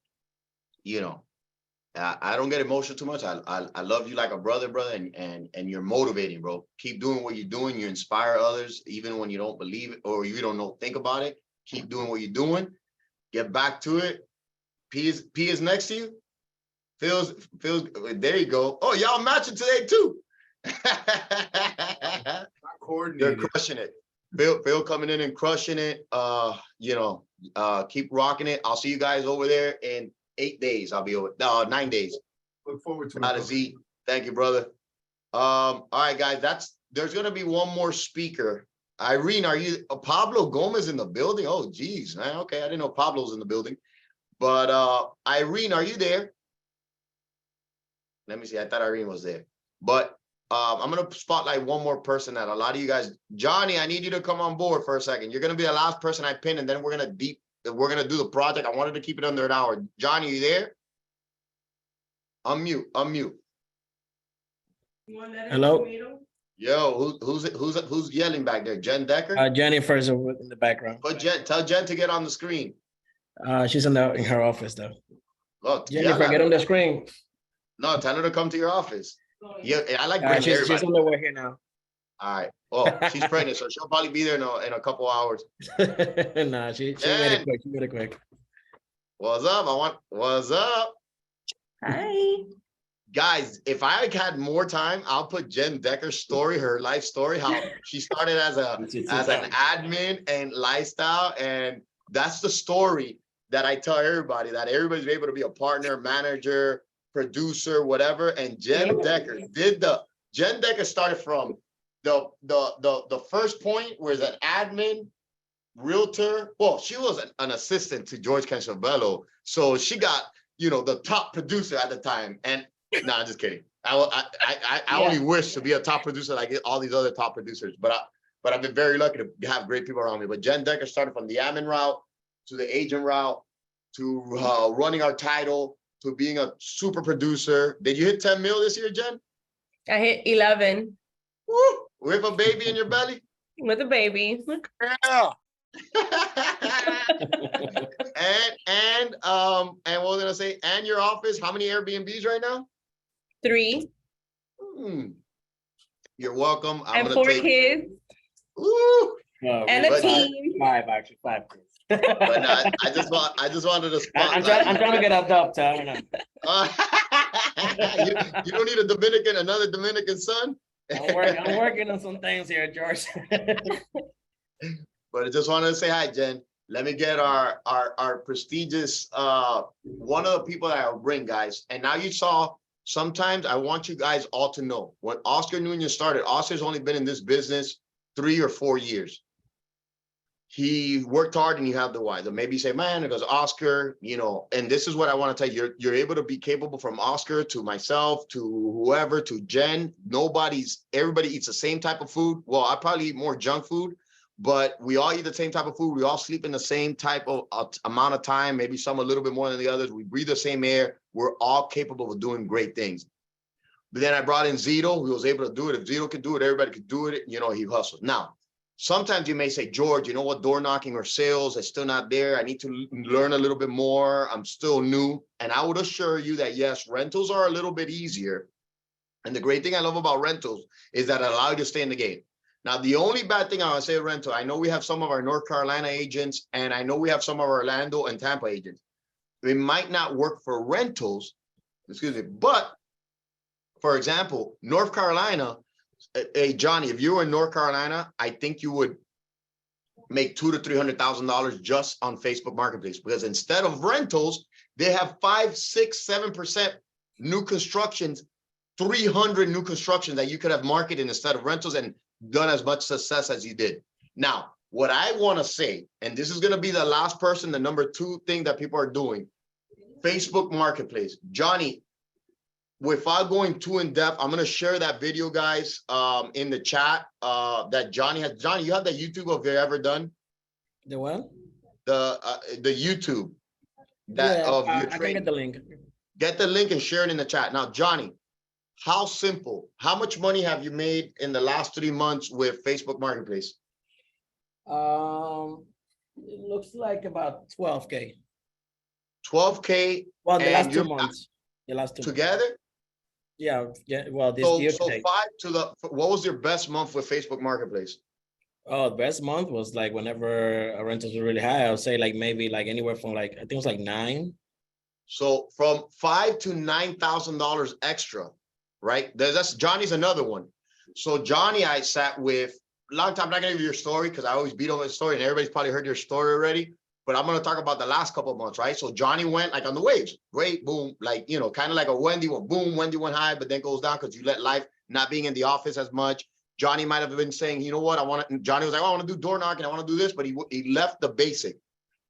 I don't get emotional too much. I love you like a brother, and you're motivating, bro. Keep doing what you're doing. You inspire others, even when you don't believe it or you don't know, think about it. Keep doing what you're doing. Get back to it. P is next to you. Phil's, there you go. Oh, y'all matching today too. They're crushing it. Phil coming in and crushing it. Keep rocking it. I'll see you guys over there in 8 days. I'll be over 9 days. Look forward to it. Not a Z. Thank you, brother. All right, guys. There's gonna be one more speaker. Irene, are you Pablo Gomez in the building? Oh, geez, man. Okay, I didn't know Pablo's in the building. But Irene, are you there? Let me see. I thought Irene was there. But I'm gonna spotlight one more person that a lot of you guys. Johnny, I need you to come on board for a second. You're gonna be the last person I pin, and then we're gonna do the project. I wanted to keep it under an hour. Johnny, you there? Unmute. Hello. Yo, who's yelling back there? Jen Decker? Jennifer's in the background. Tell Jen to get on the screen. She's in her office though. Look, Jennifer, get on the screen. No, tell her to come to your office. Yeah, I like bringing she's everybody. on the way here now. All right. Well, she's pregnant, so she'll probably be there in a couple hours. Nah, she made it quick. What's up? What's up? Hi. Guys, if I had more time, I'll put Jen Decker's story, her life story, how she started as an admin and lifestyle. And that's the story that I tell everybody, that everybody's able to be a partner, manager, producer, whatever. And Jen Decker started from the first point where it's an admin, realtor. Well, she was an assistant to George Canciobello. So she got, the top producer at the time. And no, I'm just kidding. I only wish to be a top producer like all these other top producers, but I've been very lucky to have great people around me. But Jen Decker started from the admin route to the agent route to running our title to being a super producer. Did you hit 10 mil this year, Jen? I hit 11 Woo! With a baby in your belly? with a baby. Yeah. and what was I gonna say? And your office, how many Airbnbs right now? 3 You're welcome. and 4 kids Woo! and a team. 5 actually, 5 kids. But no, I just wanted to spot. I'm trying to get up top. I don't know. You don't need another Dominican son? I'm working on some things here, George. But I just wanted to say hi, Jen. Let me get our prestigious one of the people that I'll bring, guys. And now you saw, sometimes I want you guys all to know, when Oscar Nunez started, Oscar's only been in this business 3 or 4 years. He worked hard and you have the why. So maybe you say, man, it goes Oscar, you know, and this is what I want to tell you. You're able to be capable from Oscar to myself, to whoever, to Jen. Everybody eats the same type of food. Well, I probably eat more junk food, but we all eat the same type of food. We all sleep in the same type of amount of time, maybe some a little bit more than the others. We breathe the same air. We're all capable of doing great things. But then I brought in Zito, who was able to do it. If Zito could do it, everybody could do it. You know, he hustled. Now, sometimes you may say, George, you know what, door knocking or sales is still not there. I need to learn a little bit more. I'm still new. And I would assure you that, yes, rentals are a little bit easier. And the great thing I love about rentals is that it allows you to stay in the game. Now, the only bad thing I would say rental, I know we have some of our North Carolina agents, and I know we have some of our Orlando and Tampa agents. It might not work for rentals, excuse me, but for example, North Carolina, hey, Johnny, if you were in North Carolina, I think you would make $200,000 to $300,000 just on Facebook Marketplace, because instead of rentals, they have 5, 6, 7% new constructions, 300 new constructions that you could have marketed instead of rentals and done as much success as you did. Now, what I want to say, and this is going to be the last person, the number 2 thing that people are doing, Facebook Marketplace. Johnny, without going too in depth, I'm going to share that video, guys, in the chat that Johnny has. Johnny, you have that YouTube have you ever done? The what? The YouTube that Yeah, of your I can training. get the link. Get the link and share it in the chat. Now, Johnny, how simple, how much money have you made in the last 3 months with Facebook Marketplace? It looks like about 12K. 12K. Well, the and last 2 you're months. The last 2 months. together? Yeah, yeah. Well, this So, year so today. 5 to the, what was your best month with Facebook Marketplace? Oh, the best month was like whenever rentals were really high. I would say like maybe like anywhere from like I think it was like 9. So from $5,000 to $9,000 extra, right? That's Johnny's another one. So Johnny, I sat with a long time. I'm not gonna give you your story because I always beat over the story, and everybody's probably heard your story already. But I'm gonna talk about the last couple of months, right? So Johnny went like on the waves, great, boom, like you know, kind of like a Wendy went boom, Wendy went high, but then goes down because you let life not being in the office as much. Johnny might have been saying, you know what, I want to. Johnny was like, oh, I want to do door knocking, I want to do this, but he left the basic.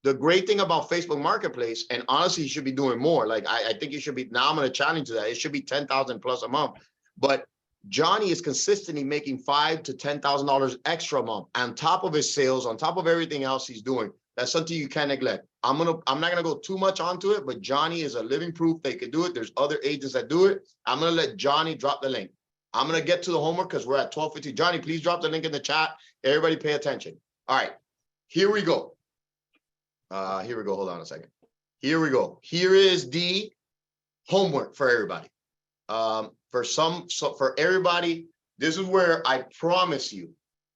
The great thing about Facebook Marketplace, and honestly, you should be doing more. Like I think you should be. Now I'm going to challenge you that it should be 10,000 plus a month. But Johnny is consistently making $5,000 to $10,000 extra a month on top of his sales, on top of everything else he's doing. That's something you can't neglect. I'm not gonna go too much onto it, but Johnny is a living proof they could do it. There's other agents that do it. I'm gonna let Johnny drop the link. I'm gonna get to the homework because we're at 12:50. Johnny, please drop the link in the chat. Everybody pay attention. All right, here we go. Here we go. Hold on a second. Here we go. Here is the homework for everybody. For everybody, this is where I promise you,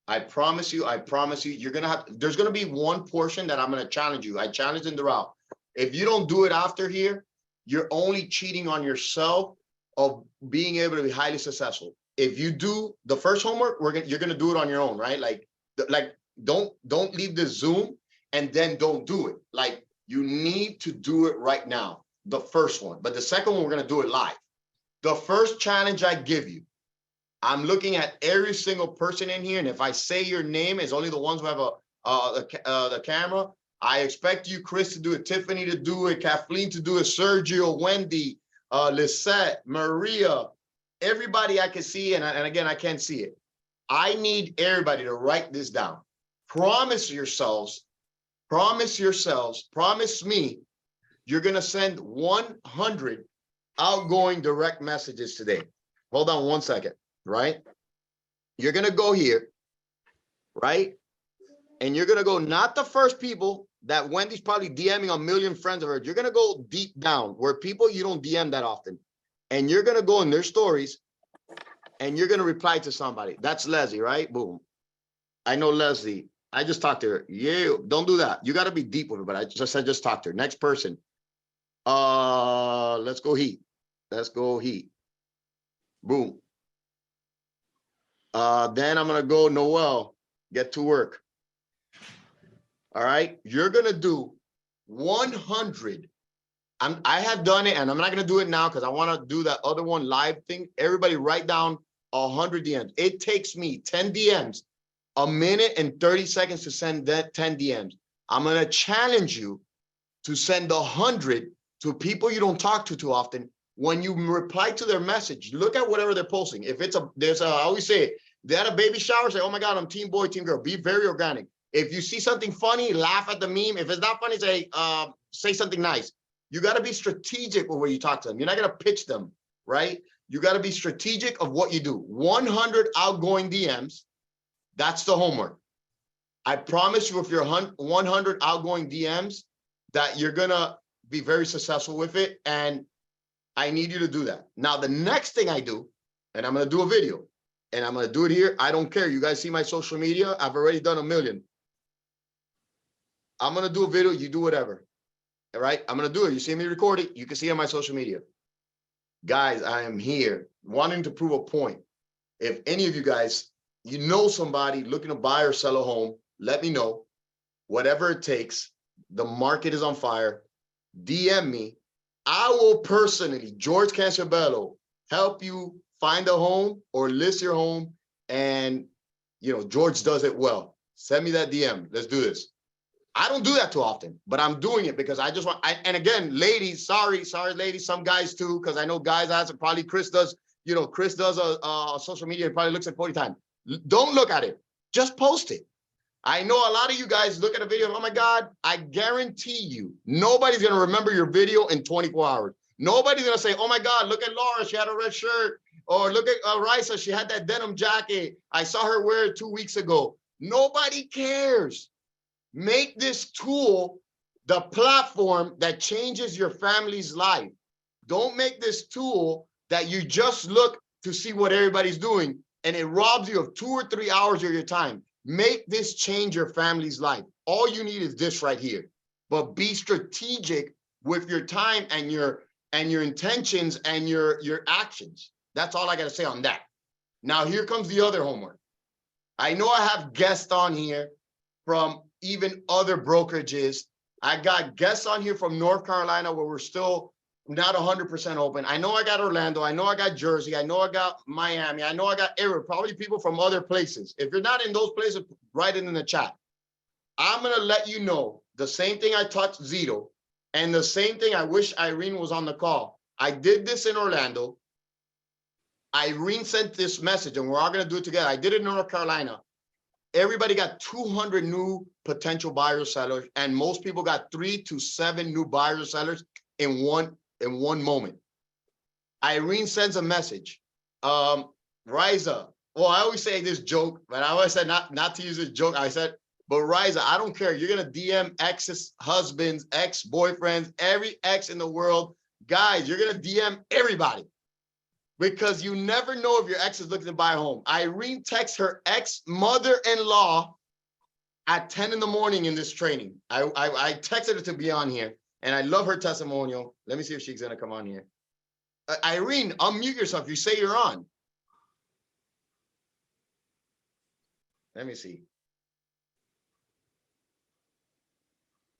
you're gonna have. There's gonna be one portion that I'm gonna challenge you. I challenged in the route. If you don't do it after here, you're only cheating on yourself of being able to be highly successful. If you do the first homework, you're gonna do it on your own, right? Like don't leave the Zoom and then don't do it. Like you need to do it right now, the first one. But the second one, we're gonna do it live. The first challenge I give you, I'm looking at every single person in here, and if I say your name, it's only the ones who have the camera. I expect you, Chris, to do it, Tiffany to do it, Kathleen to do it, Sergio, Wendy, Lisette, Maria, everybody I can see, and again, I can't see it. I need everybody to write this down. Promise yourselves, promise me, you're gonna send 100 outgoing direct messages today. Hold on one second, right? You're gonna go here, right? And you're gonna go not the first people that Wendy's probably DMing a million friends of hers. You're gonna go deep down where people you don't DM that often. And you're gonna go in their stories and you're gonna reply to somebody. That's Leslie, right? Boom. I know Leslie. I just talked to her. Yeah, don't do that. You gotta be deep with her, but I just said just talk to her. Next person. Let's go Heat. Let's go Heat. Boom. Then I'm gonna go Noel, get to work. All right, you're gonna do 100. I have done it, and I'm not gonna do it now because I want to do that other one live thing. Everybody write down 100 DMs. It takes me 10 DMs, a minute and 30 seconds to send that 10 DMs. I'm gonna challenge you to send 100 to people you don't talk to too often. When you reply to their message, look at whatever they're posting. If it's I always say it, they had a baby shower, say, oh my God, I'm team boy, team girl. Be very organic. If you see something funny, laugh at the meme. If it's not funny, say something nice. You got to be strategic with where you talk to them. You're not going to pitch them, right? You got to be strategic of what you do. 100 outgoing DMs. That's the homework. I promise you, if you're 100 outgoing DMs, that you're going to be very successful with it. And I need you to do that. Now, the next thing I do, and I'm going to do a video, and I'm going to do it here. I don't care. You guys see my social media. I've already done 1 million. I'm going to do a video. You do whatever. All right. I'm going to do it. You see me record it. You can see it on my social media. Guys, I am here wanting to prove a point. If any of you guys, you know somebody looking to buy or sell a home, let me know. Whatever it takes. The market is on fire. DM me. I will personally, George Canciobello, help you find a home or list your home. And, you know, George does it well. Send me that DM. Let's do this. I don't do that too often, but I'm doing it because I just want, and again, ladies, sorry, ladies, some guys too, because I know guys ask, probably Chris does, you know, Chris does a social media and probably looks at 40 times. Don't look at it. Just post it. I know a lot of you guys look at a video, oh my God, I guarantee you, nobody's going to remember your video in 24 hours. Nobody's going to say, oh my God, look at Laura, she had a red shirt. Or look at Risa, she had that denim jacket. I saw her wear it 2 weeks ago. Nobody cares. Make this tool the platform that changes your family's life. Don't make this tool that you just look to see what everybody's doing and it robs you of 2 or 3 hours of your time. Make this change your family's life. All you need is this right here. But be strategic with your time and your intentions and your actions. That's all I got to say on that. Now, here comes the other homework. I know I have guests on here from even other brokerages. I got guests on here from North Carolina where we're still not 100% open. I know I got Orlando. I know I got Jersey. I know I got Miami. I know I got everywhere, probably people from other places. If you're not in those places, write it in the chat. I'm going to let you know the same thing I taught Zito and the same thing I wish Irene was on the call. I did this in Orlando. Irene sent this message and we're all going to do it together. I did it in North Carolina. Everybody got 200 new potential buyers, sellers, and most people got 3 to 7 new buyers or sellers in one moment. Irene sends a message. Riza, well, I always say this joke, but I always said not to use this joke. I said, but Riza, I don't care. You're gonna DM exes, husbands, ex-boyfriends, every ex in the world. Guys, you're gonna DM everybody. Because you never know if your ex is looking to buy a home. Irene texts her ex-mother-in-law at 10 in the morning in this training. I texted her to be on here, and I love her testimonial. Let me see if she's gonna come on here. Irene, unmute yourself. You say you're on. Let me see.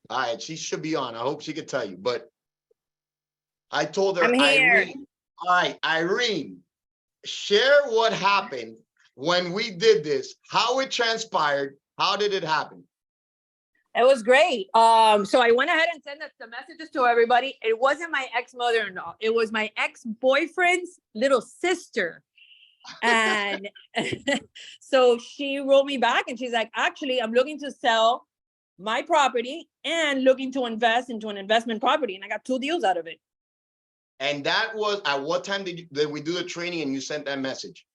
All right, she should be on. I hope she could tell you, but I told her, I'm here. Irene, all right, Irene, share what happened when we did this, how it transpired, how did it happen? It was great. So I went ahead and sent the messages to everybody. It wasn't my ex-mother-in-law. It was my ex-boyfriend's little sister. And so she wrote me back and she's like, actually, I'm looking to sell my property and looking to invest into an investment property. And I got 2 deals out of it. And that was, at what time did we do the training and you sent that message?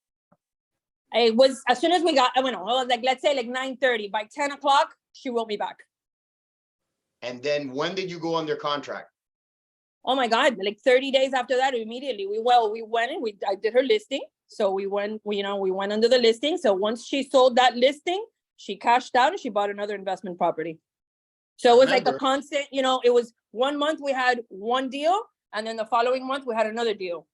It was as soon as we got, I went on, it was like, let's say like 9:30. By 10 o'clock, she wrote me back. And then when did you go under contract? Oh my God, like 30 days after that, immediately. We went and I did her listing. So we went under the listing. So once she sold that listing, she cashed out and she bought another investment property. So it was like a constant, it was 1 month we had 1 deal. And then the following month, we had another deal.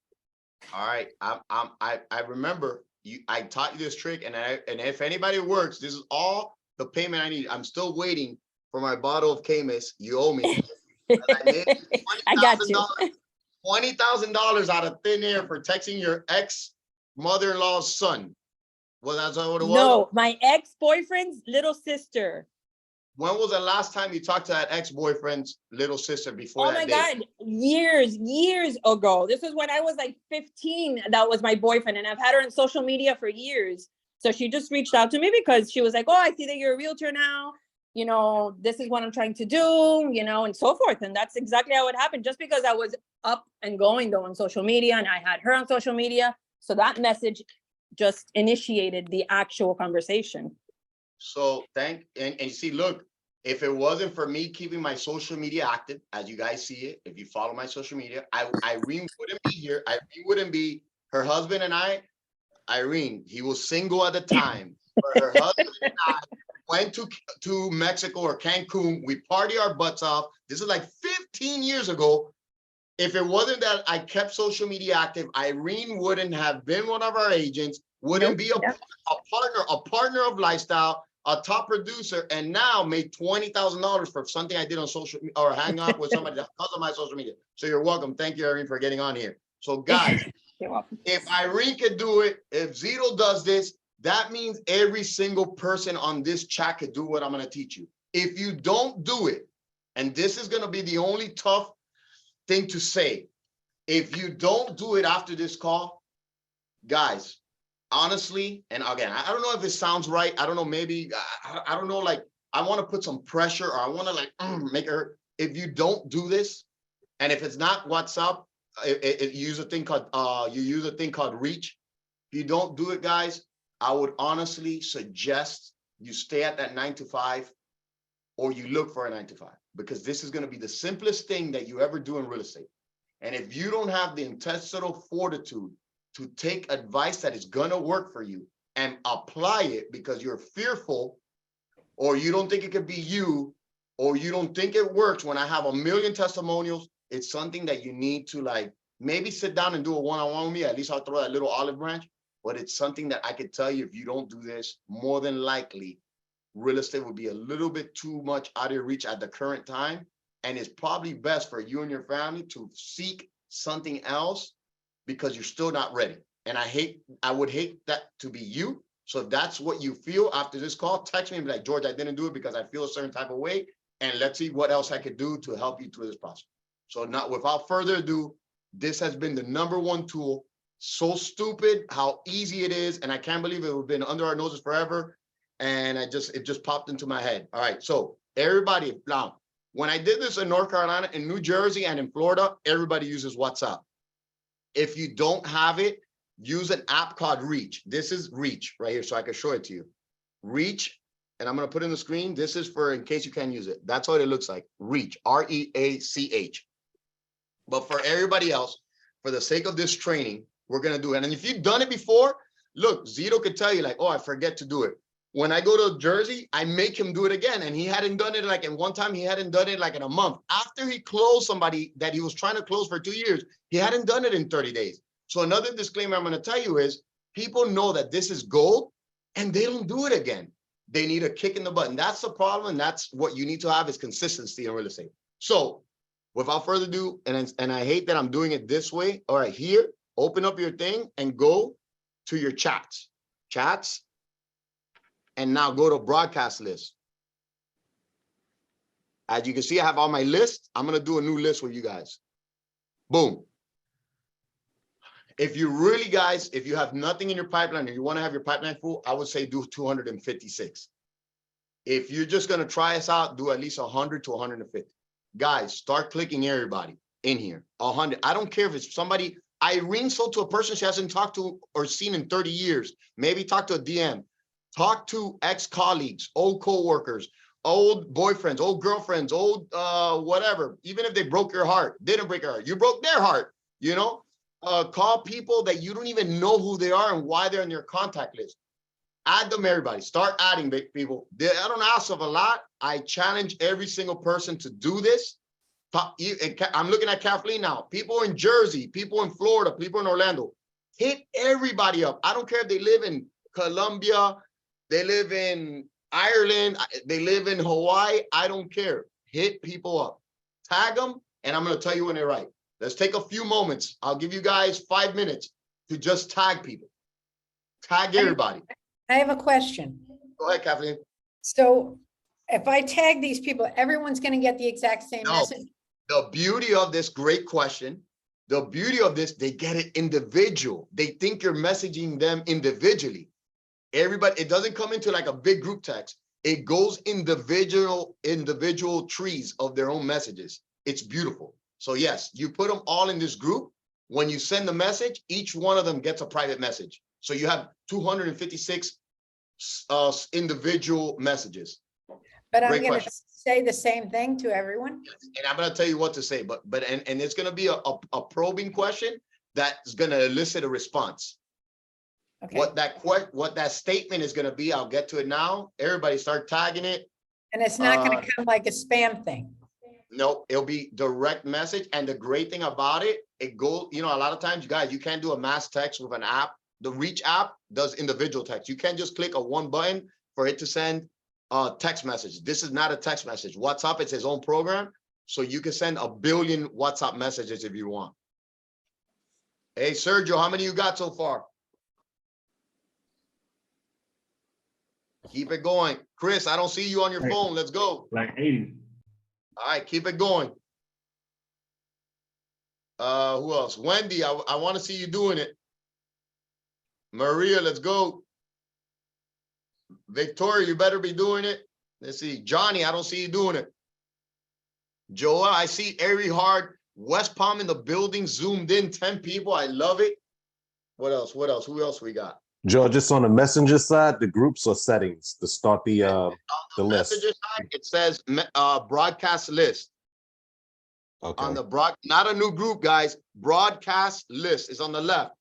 All right, I remember you. I taught you this trick, and if anybody works, this is all the payment I need. I'm still waiting for my bottle of Camus. You owe me. I made I got you. $20,000 out of thin air for texting your ex mother-in-law's son. Well, that's not what it was. No, my ex-boyfriend's little sister. When was the last time you talked to that ex-boyfriend's little sister before Oh that my day? God, years ago. This was when I was like 15. That was my boyfriend. And I've had her on social media for years. So she just reached out to me because she was like, oh, I see that you're a realtor now. You know, this is what I'm trying to do, you know, and so forth. And that's exactly how it happened. Just because I was up and going though on social media and I had her on social media. So that message just initiated the actual conversation. So and you see, look, if it wasn't for me keeping my social media active, as you guys see it, if you follow my social media, Irene wouldn't be here. Irene wouldn't be her husband and I. Irene, he was single at the time. But her husband and I went to Mexico or Cancun. We party our butts off. This is like 15 years ago. If it wasn't that I kept social media active, Irene wouldn't have been one of our agents, wouldn't be a partner of lifestyle, a top producer, and now made $20,000 for something I did on social media or hang out with somebody because of my social media. So you're welcome. Thank you, Irene, for getting on here. So guys, if Irene could do it, if Zito does this, that means every single person on this chat could do what I'm going to teach you. If you don't do it, and this is going to be the only tough thing to say, if you don't do it after this call, guys, honestly, and again, I don't know if it sounds right. I don't know, maybe, I don't know, like, I want to put some pressure or I want to like make her, if you don't do this, and if it's not WhatsApp, you use a thing called Reach. If you don't do it, guys, I would honestly suggest you stay at that 9 to 5 or you look for a 9 to 5, because this is going to be the simplest thing that you ever do in real estate. And if you don't have the intestinal fortitude to take advice that is going to work for you and apply it because you're fearful or you don't think it could be you or you don't think it works, when I have a million testimonials, it's something that you need to like maybe sit down and do a one-on-one with me. At least I'll throw that little olive branch, but it's something that I could tell you, if you don't do this, more than likely real estate will be a little bit too much out of your reach at the current time. And it's probably best for you and your family to seek something else because you're still not ready. And I would hate that to be you. So if that's what you feel after this call, text me and be like, George, I didn't do it because I feel a certain type of way. And let's see what else I could do to help you through this process. So not without further ado, this has been the #1 tool. So stupid how easy it is. And I can't believe it would have been under our noses forever. And it just popped into my head. All right. So everybody, now, when I did this in North Carolina, in New Jersey, and in Florida, everybody uses WhatsApp. If you don't have it, use an app called Reach. This is Reach right here, so I can show it to you. Reach, and I'm going to put it in the screen. This is for in case you can't use it. That's what it looks like. Reach, R-E-A-C-H. But for everybody else, for the sake of this training, we're going to do it. And if you've done it before, look, Zito could tell you like, oh, I forget to do it. When I go to Jersey, I make him do it again. And he hadn't done it like in one time, he hadn't done it like in a month. After he closed somebody that he was trying to close for 2 years, he hadn't done it in 30 days. So another disclaimer I'm going to tell you is people know that this is gold and they don't do it again. They need a kick in the butt. And that's the problem. And that's what you need to have is consistency in real estate. So without further ado, and I hate that I'm doing it this way. All right, here, open up your thing and go to your chats. And now go to broadcast list. As you can see, I have all my lists. I'm going to do a new list with you guys. Boom. If you really, guys, if you have nothing in your pipeline and you want to have your pipeline full, I would say do 256. If you're just going to try us out, do at least 100 to 150. Guys, start clicking everybody in here. 100. I don't care if it's somebody. Irene sold to a person she hasn't talked to or seen in 30 years. Maybe talk to a DM. Talk to ex-colleagues, old co-workers, old boyfriends, old girlfriends, old whatever. Even if they broke your heart, didn't break your heart, you broke their heart, you know? Call people that you don't even know who they are and why they're in your contact list. Add them, everybody. Start adding people. I don't ask of a lot. I challenge every single person to do this. I'm looking at Kathleen now. People in Jersey, people in Florida, people in Orlando. Hit everybody up. I don't care if they live in Colombia, they live in Ireland, they live in Hawaii. I don't care. Hit people up. Tag them, and I'm going to tell you when they're right. Let's take a few moments. I'll give you guys 5 minutes to just tag people. Tag everybody. I have a question. Go ahead, Kathleen. So if I tag these people, everyone's gonna get the exact same No. message? The beauty of this, great question. The beauty of this, they get it individual. They think you're messaging them individually. Everybody, it doesn't come into like a big group text. It goes individual trees of their own messages. It's beautiful. So yes, you put them all in this group. When you send the message, each one of them gets a private message. So you have 256 individual messages. But I'm Great gonna question. say the same thing to everyone? And I'm gonna tell you what to say, but it's gonna be a probing question that's gonna elicit a response. Okay, What that statement is gonna be, I'll get to it now. Everybody start tagging it. and it's not gonna come like a spam thing. No, it'll be direct message. And the great thing about it, it goes, a lot of times, you guys, you can't do a mass text with an app. The Reach app does individual text. You can't just click a one button for it to send a text message. This is not a text message. WhatsApp is its own program. So you can send 1 billion WhatsApp messages if you want. Hey, Sergio, how many you got so far? Keep it going. Chris, I don't see you on your phone. Let's go. Like 80. All right, keep it going. Who else? Wendy, I want to see you doing it. Maria, let's go. Victoria, you better be doing it. Let's see. Johnny, I don't see you doing it. Joel, I see Airy Hard, West Palm in the building, zoomed in, 10 people. I love it. What else? What else? Who else we got? Joe, just on the messenger side, the groups or settings to start the list. Messenger side, it says broadcast list. Okay. On the not a new group, guys. Broadcast list is on the left.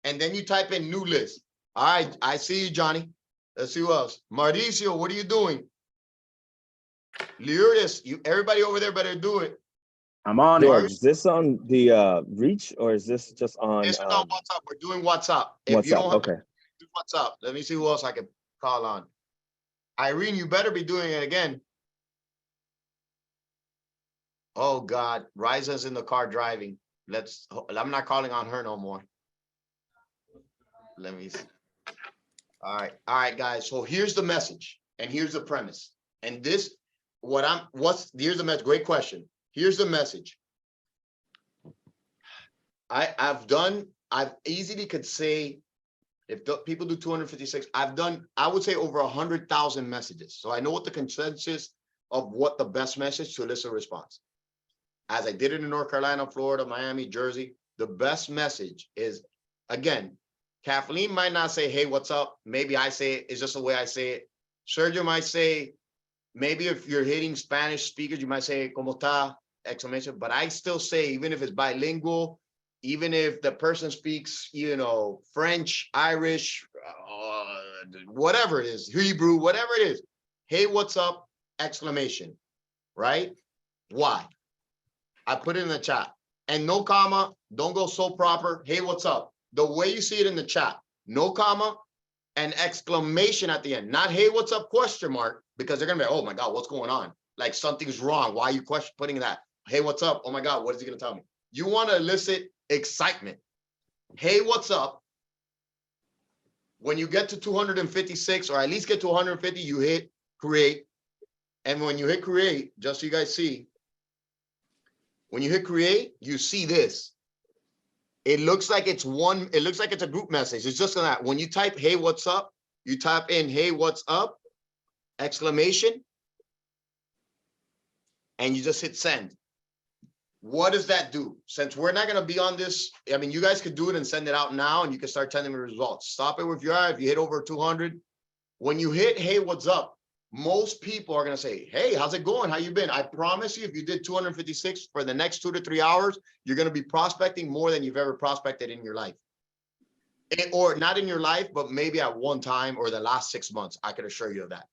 And then you type in new list. All right, I see you, Johnny. Let's see who else. Mauricio, what are you doing? Lourdes, everybody over there better do it. I'm on George. it. Is this on the Reach or is this just on This is on WhatsApp. We're doing WhatsApp. If you WhatsApp? don't have Okay. WhatsApp, let me see who else I can call on. Irene, you better be doing it again. Oh God, Riza's in the car driving. I'm not calling on her no more. Let me see. All right, guys. So here's the message, and here's the premise. And this, here's the message. Great question. Here's the message. I've easily could say, if people do 256, I would say over 100,000 messages. So I know what the consensus of what the best message to elicit a response. As I did it in North Carolina, Florida, Miami, Jersey, the best message is, again, Kathleen might not say, hey, what's up? Maybe I say it. It's just the way I say it. Sergio might say, maybe if you're hitting Spanish speakers, you might say, ¿Cómo está? Exclamation. But I still say, even if it's bilingual, even if the person speaks, French, Irish, whatever it is, Hebrew, whatever it is. Hey, what's up? Exclamation, right? Why? I put it in the chat. And no comma, don't go so proper. Hey, what's up? The way you see it in the chat, no comma, and exclamation at the end. Not, hey, what's up, question mark, because they're going to be, oh my God, what's going on? Like something's wrong. Why are you putting that? Hey, what's up? Oh my God, what is he going to tell me? You want to elicit excitement. Hey, what's up? When you get to 256, or at least get to 150, you hit create. And when you hit create, just so you guys see, when you hit create, you see this. It looks like it's a group message. It's just that when you type, hey, what's up? You type in, hey, what's up? Exclamation. And you just hit send. What does that do? Since we're not going to be on this, I mean, you guys could do it and send it out now and you can start telling me the results. Stop it with your eye. If you hit over 200, when you hit, hey, what's up? Most people are going to say, hey, how's it going? How you been? I promise you, if you did 256 for the next 2 to 3 hours, you're going to be prospecting more than you've ever prospected in your life. Or not in your life, but maybe at one time or the last 6 months. I can assure you of that.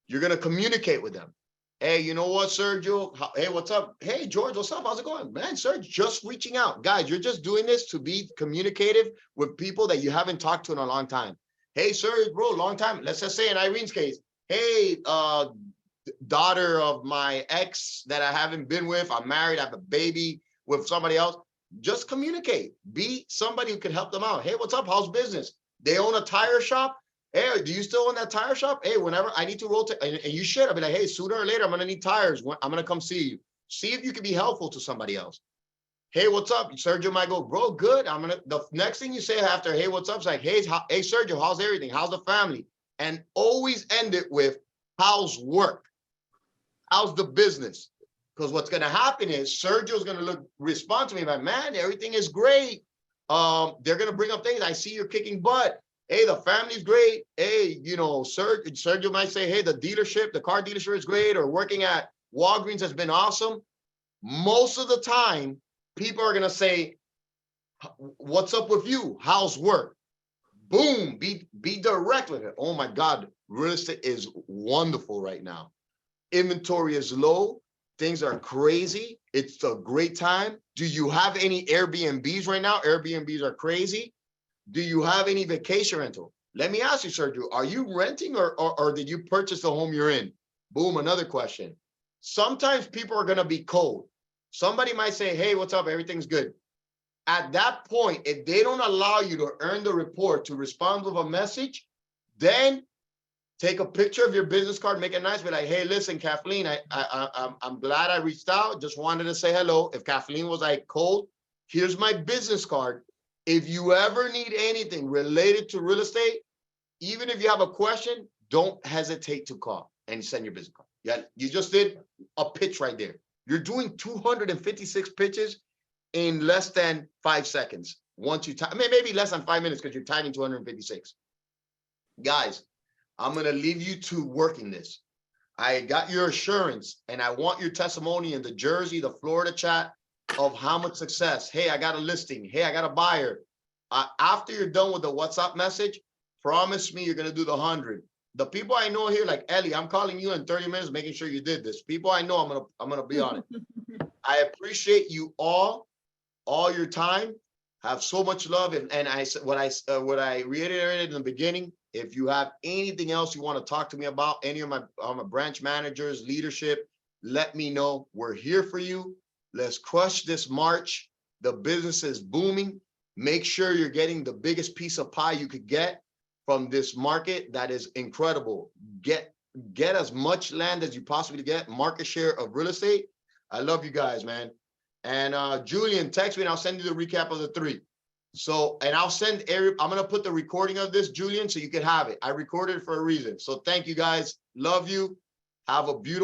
You're going to communicate with them. Hey, you know what, Sergio? Hey, what's up? Hey, George, what's up? How's it going? Man, Sergio, just reaching out. Guys, you're just doing this to be communicative with people that you haven't talked to in a long time. Hey, Sergio, bro, long time. Let's just say in Irene's case, hey, daughter of my ex that I haven't been with, I'm married, I have a baby with somebody else. Just communicate. Be somebody who can help them out. Hey, what's up? How's business? They own a tire shop. Hey, do you still own that tire shop? Hey, whenever I need to rotate, and you should, I'll be like, hey, sooner or later, I'm gonna need tires. I'm gonna come see you. See if you can be helpful to somebody else. Hey, what's up? Sergio might go, bro, good. The next thing you say after, hey, what's up? Is like, hey, Sergio, how's everything? How's the family? And always end it with, how's work? How's the business? Because what's gonna happen is Sergio's gonna respond to me like, man, everything is great. They're gonna bring up things. I see you're kicking butt. Hey, the family's great. Hey, you know, Sergio might say, hey, the dealership, the car dealership is great, or working at Walgreens has been awesome. Most of the time, people are gonna say, what's up with you? How's work? Boom, be direct with it. Oh my God, real estate is wonderful right now. Inventory is low. Things are crazy. It's a great time. Do you have any Airbnbs right now? Airbnbs are crazy. Do you have any vacation rental? Let me ask you, Sergio, are you renting or did you purchase the home you're in? Boom, another question. Sometimes people are going to be cold. Somebody might say, hey, what's up? Everything's good. At that point, if they don't allow you to earn the report to respond with a message, then take a picture of your business card, make it nice, be like, hey, listen, Kathleen, I'm glad I reached out. Just wanted to say hello. If Kathleen was like cold, here's my business card. If you ever need anything related to real estate, even if you have a question, don't hesitate to call and send your business card. Yeah, you just did a pitch right there. You're doing 256 pitches in less than 5 seconds. Once you time, maybe less than 5 minutes because you're timing 256. Guys, I'm going to leave you to working this. I got your assurance and I want your testimony in the Jersey, the Florida chat of how much success. Hey, I got a listing. Hey, I got a buyer. After you're done with the WhatsApp message, promise me you're going to do the 100. The people I know here, like Ellie, I'm calling you in 30 minutes, making sure you did this. People I know, I'm going to be on it. I appreciate you all your time. Have so much love. And I said what I reiterated in the beginning. If you have anything else you want to talk to me about, any of my branch managers, leadership, let me know. We're here for you. Let's crush this March. The business is booming. Make sure you're getting the biggest piece of pie you could get from this market that is incredible. Get as much land as you possibly get, market share of real estate. I love you guys, man. And Julian, text me and I'll send you the recap of the 3. So, and I'll send I'm going to put the recording of this, Julian, so you can have it. I recorded it for a reason. So thank you guys. Love you. Have a beautiful